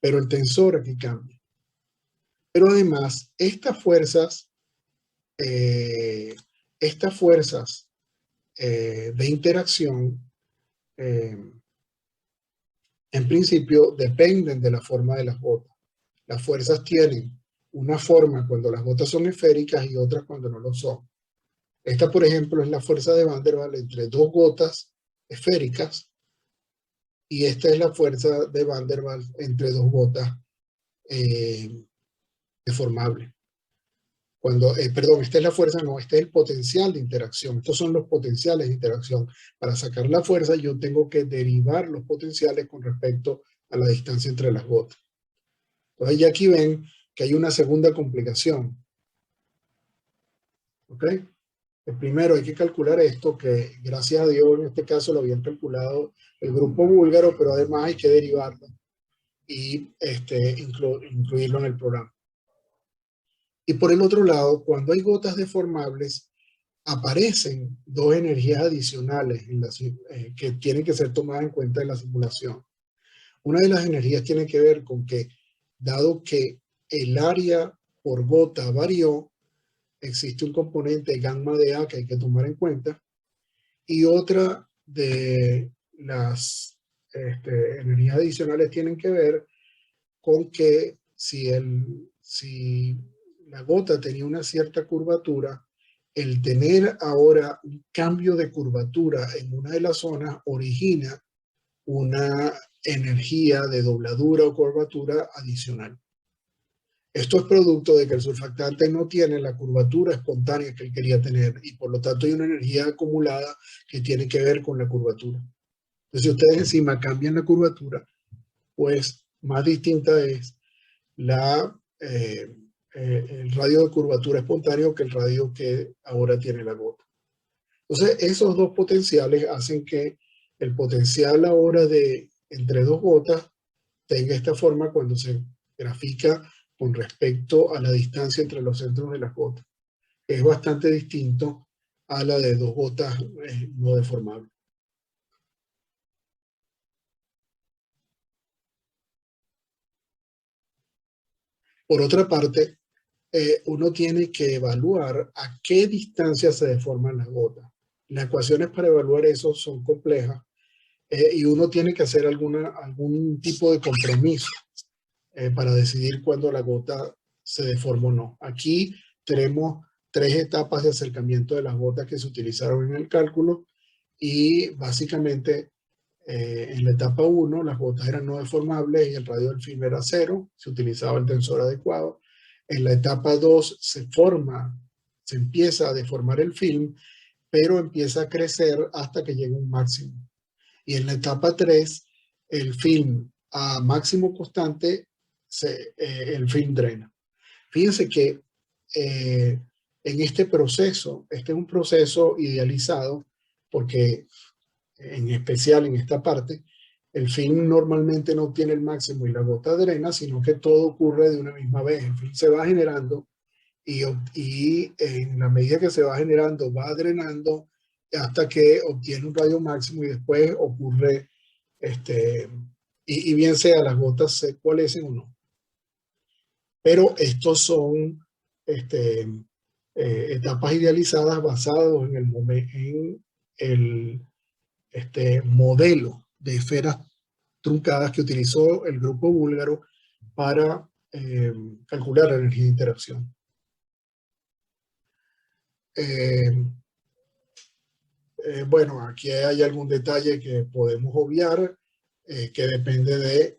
S1: Pero el tensor aquí cambia. Pero además, estas fuerzas de interacción en principio dependen de la forma de las gotas. Las fuerzas tienen una forma cuando las gotas son esféricas y otras cuando no lo son. Esta, por ejemplo, es la fuerza de Van der Waals entre dos gotas esféricas y esta es la fuerza de Van der Waals entre dos gotas deformables. Perdón, esta es la fuerza, no, este es el potencial de interacción. Estos son los potenciales de interacción. Para sacar la fuerza yo tengo que derivar los potenciales con respecto a la distancia entre las gotas. Entonces ya aquí ven que hay una segunda complicación. ¿Ok? Primero hay que calcular esto, que gracias a Dios en este caso lo habían calculado el grupo búlgaro, pero además hay que derivarlo y incluirlo en el programa. Y por el otro lado, cuando hay gotas deformables, aparecen dos energías adicionales que tienen que ser tomadas en cuenta en la simulación. Una de las energías tiene que ver con que, dado que el área por gota varió, existe un componente gamma de A que hay que tomar en cuenta. Y otra de las energías adicionales tienen que ver con que si la gota tenía una cierta curvatura, el tener ahora un cambio de curvatura en una de las zonas origina una energía de dobladura o curvatura adicional. Esto es producto de que el surfactante no tiene la curvatura espontánea que él quería tener y por lo tanto hay una energía acumulada que tiene que ver con la curvatura. Entonces, si ustedes encima cambian la curvatura, pues más distinta es el radio de curvatura espontáneo que el radio que ahora tiene la gota. Entonces, esos dos potenciales hacen que el potencial ahora de entre dos gotas tenga esta forma cuando se grafica con respecto a la distancia entre los centros de las gotas. Es bastante distinto a la de dos gotas no deformables. Por otra parte, uno tiene que evaluar a qué distancia se deforman las gotas. Las ecuaciones para evaluar eso son complejas y uno tiene que hacer algún tipo de compromiso para decidir cuándo la gota se deforma o no. Aquí tenemos tres etapas de acercamiento de las gotas que se utilizaron en el cálculo y básicamente en la etapa 1 las gotas eran no deformables y el radio del film era 0, se utilizaba el tensor adecuado. En la etapa 2 se empieza a deformar el film, pero empieza a crecer hasta que llega un máximo. Y en la etapa 3, el film a máximo constante, el film drena. Fíjense que en este proceso, este es un proceso idealizado porque en especial en esta parte, el film normalmente no obtiene el máximo y la gota drena, sino que todo ocurre de una misma vez. El film se va generando y en la medida que se va generando, va drenando hasta que obtiene un radio máximo y después ocurre, y bien sea las gotas se coalescen o no. Pero estos son etapas idealizadas basadas en el modelo de esferas truncadas que utilizó el grupo búlgaro para calcular la energía de interacción. Bueno, aquí hay algún detalle que podemos obviar, que depende de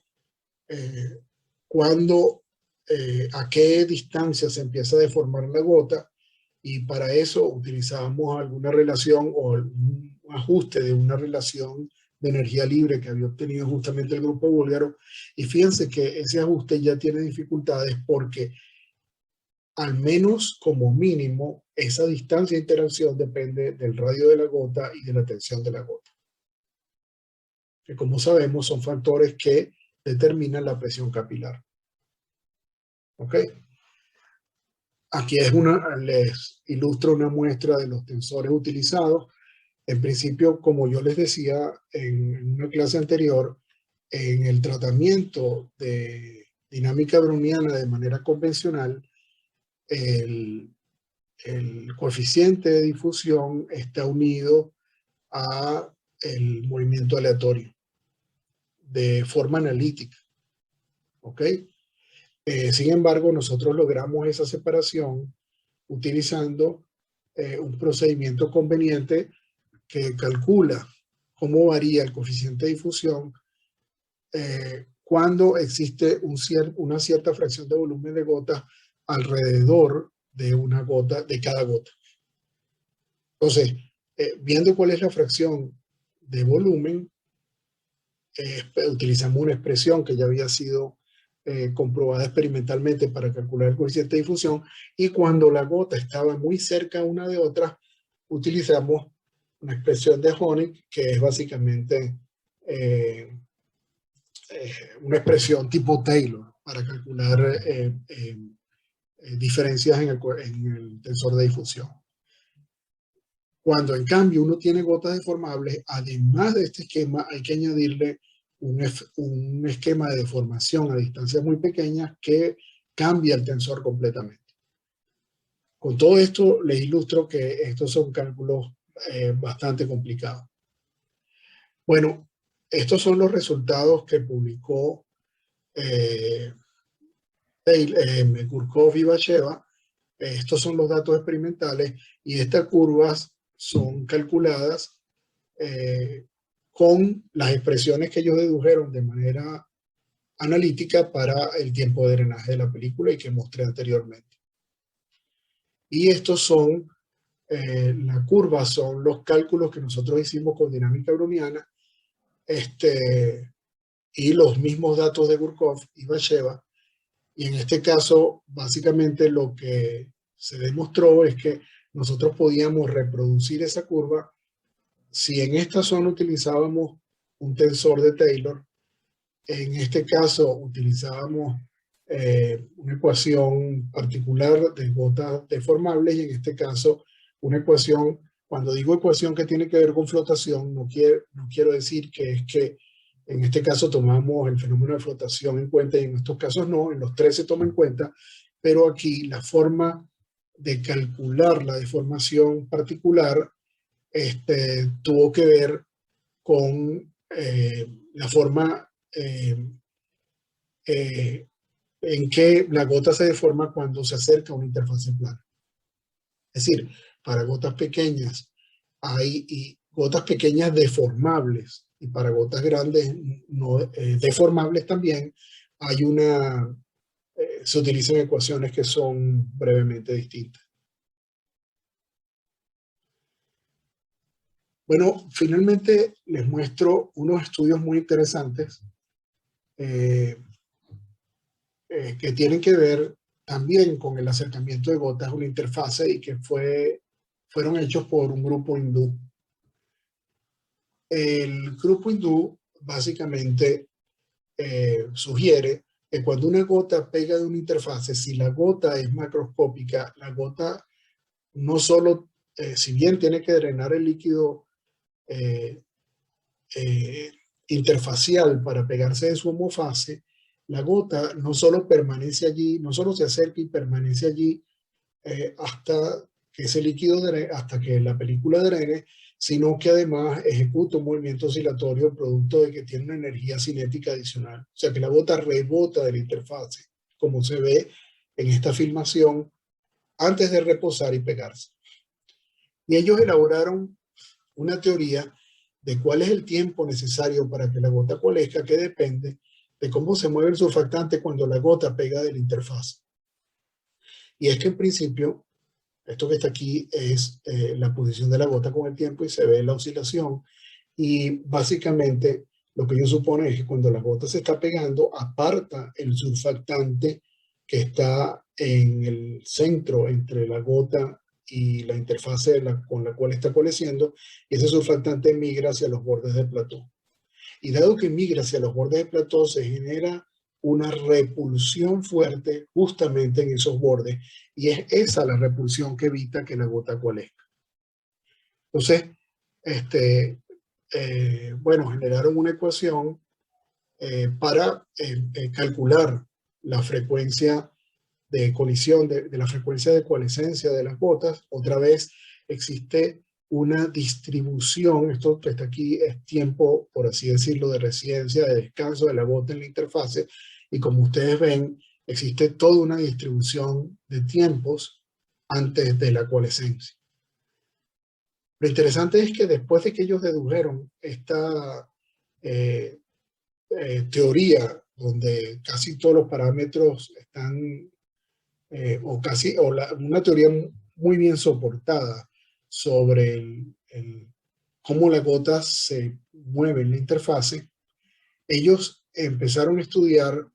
S1: a qué distancia se empieza a deformar la gota, y para eso utilizamos alguna relación o un ajuste de una relación de energía libre que había obtenido justamente el grupo búlgaro. Y fíjense que ese ajuste ya tiene dificultades porque al menos como mínimo esa distancia de interacción depende del radio de la gota y de la tensión de la gota, que como sabemos son factores que determinan la presión capilar. ¿Ok? Aquí les ilustro una muestra de los tensores utilizados. En principio, como yo les decía en una clase anterior, en el tratamiento de dinámica browniana de manera convencional, el coeficiente de difusión está unido a el movimiento aleatorio de forma analítica. ¿Ok? Sin embargo, nosotros logramos esa separación utilizando un procedimiento conveniente que calcula cómo varía el coeficiente de difusión cuando existe una cierta fracción de volumen de gotas alrededor de una gota, de cada gota. Entonces, viendo cuál es la fracción de volumen, utilizamos una expresión que ya había sido comprobada experimentalmente para calcular el coeficiente de difusión, y cuando la gota estaba muy cerca una de otra, utilizamos una expresión de Honig, que es básicamente una expresión tipo Taylor para calcular diferencias en el tensor de difusión. Cuando en cambio uno tiene gotas deformables, además de este esquema hay que añadirle un esquema de deformación a distancias muy pequeñas que cambia el tensor completamente. Con todo esto les ilustro que estos son cálculos bastante complicados. Bueno, estos son los resultados que publicó Gurkov y Bacheva. Estos son los datos experimentales y estas curvas son calculadas con las expresiones que ellos dedujeron de manera analítica para el tiempo de drenaje de la película y que mostré anteriormente. Y estos son, la curva son los cálculos que nosotros hicimos con dinámica browniana y los mismos datos de Gurkov y Bacheva. Y en este caso, básicamente lo que se demostró es que nosotros podíamos reproducir esa curva si en esta zona utilizábamos un tensor de Taylor. En este caso utilizábamos una ecuación particular de gotas deformables y en este caso una ecuación, cuando digo ecuación que tiene que ver con flotación, no quiero decir que es que en este caso tomamos el fenómeno de flotación en cuenta y en estos casos no, en los tres se toma en cuenta, pero aquí la forma de calcular la deformación particular tuvo que ver con la forma en que la gota se deforma cuando se acerca a una interfase plana. Es decir, para gotas pequeñas hay gotas pequeñas deformables y para gotas grandes no, deformables también hay se utilizan ecuaciones que son brevemente distintas. Bueno, finalmente les muestro unos estudios muy interesantes que tienen que ver también con el acercamiento de gotas a una interfase y que fueron hechos por un grupo hindú. El grupo hindú básicamente sugiere que cuando una gota pega de una interfase, si la gota es macroscópica, la gota no solo, si bien tiene que drenar el líquido interfacial para pegarse de su homofase, la gota no solo permanece allí, no solo se acerca y permanece allí hasta que ese líquido drene, hasta que la película drene, sino que además ejecuta un movimiento oscilatorio producto de que tiene una energía cinética adicional. O sea que la gota rebota de la interfase, como se ve en esta filmación, antes de reposar y pegarse. Y ellos elaboraron una teoría de cuál es el tiempo necesario para que la gota coalesca, que depende de cómo se mueve el surfactante cuando la gota pega de la interfase. Y es que en principio, esto que está aquí es la posición de la gota con el tiempo y se ve la oscilación. Y básicamente lo que ellos suponen es que cuando la gota se está pegando, aparta el surfactante que está en el centro entre la gota y la interfase con la cual está coalesciendo, y ese surfactante migra hacia los bordes del plató. Y dado que migra hacia los bordes del plató, se genera una repulsión fuerte justamente en esos bordes, y es esa la repulsión que evita que la gota coalesca. Entonces, bueno, generaron una ecuación para calcular la frecuencia de colisión, de la frecuencia de coalescencia de las gotas. Otra vez existe una distribución, esto que está aquí es tiempo, por así decirlo, de residencia, de descanso de la gota en la interfase, y como ustedes ven, existe toda una distribución de tiempos antes de la coalescencia. Lo interesante es que después de que ellos dedujeron esta teoría, donde casi todos los parámetros están, una teoría muy bien soportada sobre cómo las gotas se mueven en la interfase, ellos empezaron a estudiar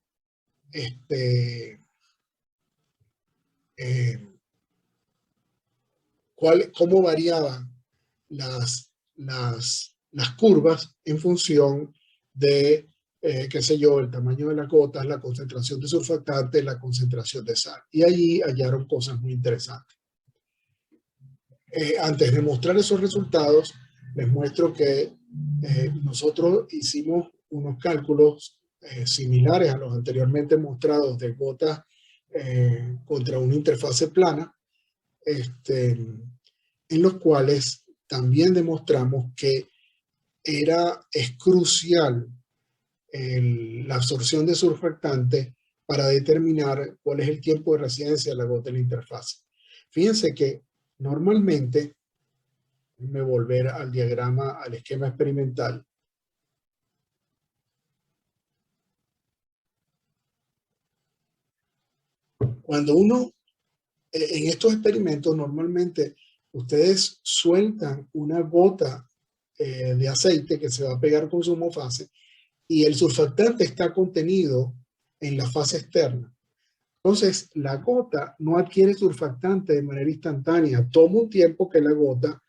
S1: cómo variaban las curvas en función de, qué sé yo, el tamaño de las gotas, la concentración de surfactante, la concentración de sal. Y allí hallaron cosas muy interesantes. Antes de mostrar esos resultados, les muestro que nosotros hicimos unos cálculos similares a los anteriormente mostrados de gotas contra una interfase plana. en los cuales también demostramos que es crucial la absorción de surfactante para determinar cuál es el tiempo de residencia de la gota en la interfase. Fíjense que normalmente, déjenme volver al diagrama, al esquema experimental. Cuando uno, en estos experimentos, normalmente ustedes sueltan una gota de aceite que se va a pegar con su homofase y el surfactante está contenido en la fase externa. Entonces, la gota no adquiere surfactante de manera instantánea. Toma un tiempo que la gota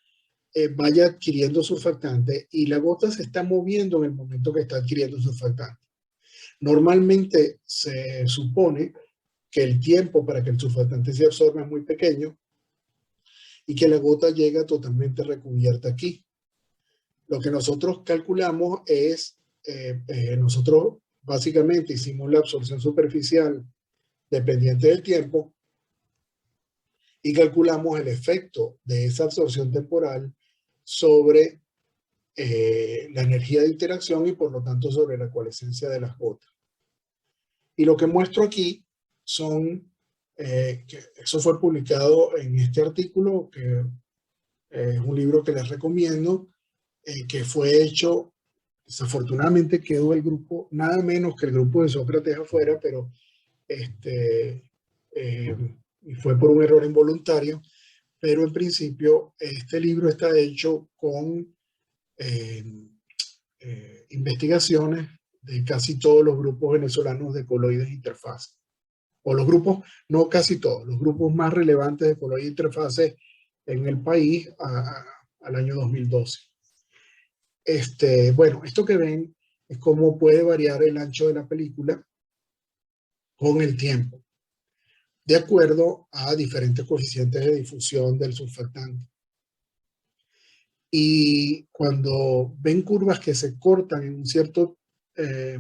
S1: vaya adquiriendo surfactante y la gota se está moviendo en el momento que está adquiriendo surfactante. Normalmente se supone que el tiempo para que el surfactante se absorba es muy pequeño y que la gota llega totalmente recubierta aquí. Lo que nosotros calculamos es, nosotros básicamente hicimos la absorción superficial dependiente del tiempo y calculamos el efecto de esa absorción temporal sobre la energía de interacción y por lo tanto sobre la coalescencia de las gotas. Y lo que muestro aquí son, que eso fue publicado en este artículo, que es un libro que les recomiendo, que fue hecho, desafortunadamente quedó el grupo, nada menos que el grupo de Sócrates afuera, pero y fue por un error involuntario, pero en principio este libro está hecho con investigaciones de casi todos los grupos venezolanos de coloides interfase. O los grupos, no casi todos, los grupos más relevantes de coloides interfase en el país al año 2012. Bueno, esto que ven es cómo puede variar el ancho de la película con el tiempo, de acuerdo a diferentes coeficientes de difusión del surfactante. Y cuando ven curvas que se cortan en un cierto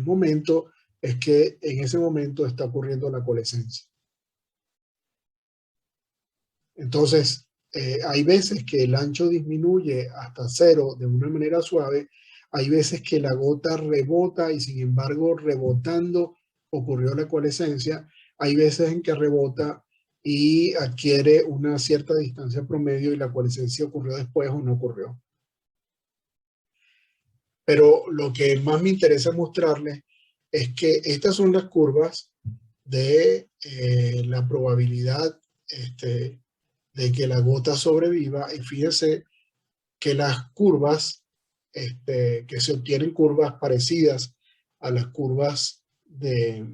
S1: momento, es que en ese momento está ocurriendo la coalescencia. Entonces, hay veces que el ancho disminuye hasta cero de una manera suave, hay veces que la gota rebota y sin embargo rebotando ocurrió la coalescencia, hay veces en que rebota y adquiere una cierta distancia promedio y la coalescencia ocurrió después o no ocurrió. Pero lo que más me interesa mostrarles es que estas son las curvas de la probabilidad de que la gota sobreviva, y fíjense que las curvas, que se obtienen curvas parecidas a las curvas de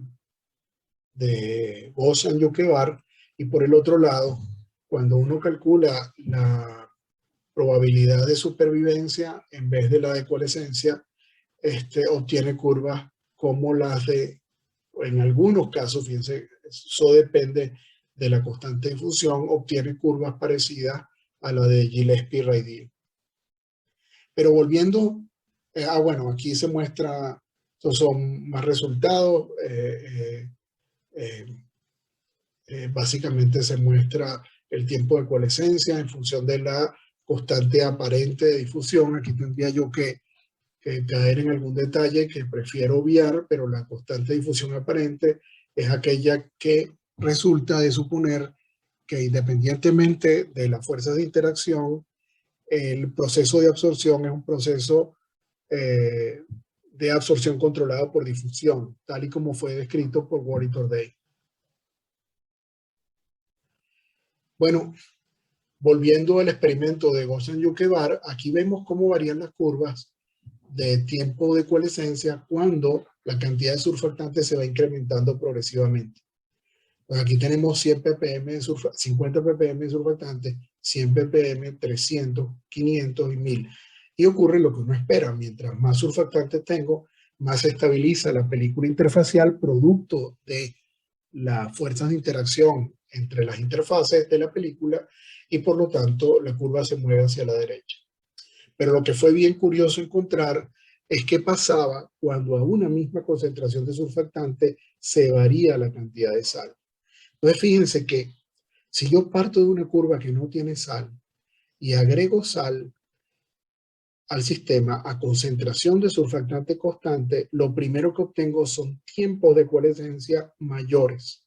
S1: Gauss-Joubert, y por el otro lado, cuando uno calcula la probabilidad de supervivencia en vez de la de coalescencia, obtiene curvas como las de, en algunos casos, fíjense, eso depende de la constante de difusión, obtiene curvas parecidas a la de Gillespie-Radiel. Pero volviendo, bueno, aquí se muestra, estos son más resultados, básicamente se muestra el tiempo de coalescencia en función de la constante aparente de difusión. Aquí tendría yo que caer en algún detalle que prefiero obviar, pero la constante de difusión aparente es aquella que resulta de suponer que independientemente de las fuerzas de interacción, el proceso de absorción es un proceso de absorción controlado por difusión, tal y como fue descrito por Ward y Torday. Bueno, volviendo al experimento de Gauss-Joubert, aquí vemos cómo varían las curvas de tiempo de coalescencia cuando la cantidad de surfactante se va incrementando progresivamente. Pues aquí tenemos 100 ppm de 50 ppm de surfactante, 100 ppm, 300, 500 y 1000. Y ocurre lo que uno espera. Mientras más surfactante tengo, más se estabiliza la película interfacial producto de las fuerzas de interacción entre las interfaces de la película y por lo tanto la curva se mueve hacia la derecha. Pero lo que fue bien curioso encontrar es qué pasaba cuando a una misma concentración de surfactante se varía la cantidad de sal. Entonces fíjense que Si yo parto de una curva que no tiene sal y agrego sal al sistema a concentración de surfactante constante, lo primero que obtengo son tiempos de coalescencia mayores.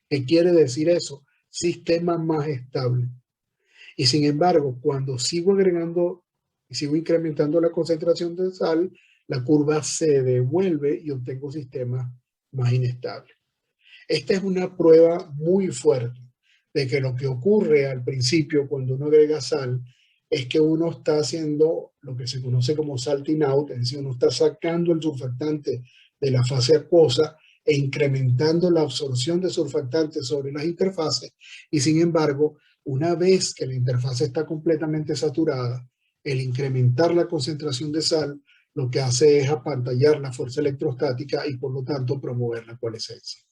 S1: ¿Qué quiere decir eso? Sistema más estable. Y sin embargo, cuando sigo agregando y sigo incrementando la concentración de sal, la curva se devuelve y obtengo sistemas más inestables. Esta es una prueba muy fuerte de que lo que ocurre al principio cuando uno agrega sal es que uno está haciendo lo que se conoce como salting out, es decir, uno está sacando el surfactante de la fase acuosa e incrementando la absorción de surfactantes sobre las interfaces, y sin embargo, una vez que la interfaz está completamente saturada, el incrementar la concentración de sal lo que hace es apantallar la fuerza electrostática y por lo tanto promover la coalescencia.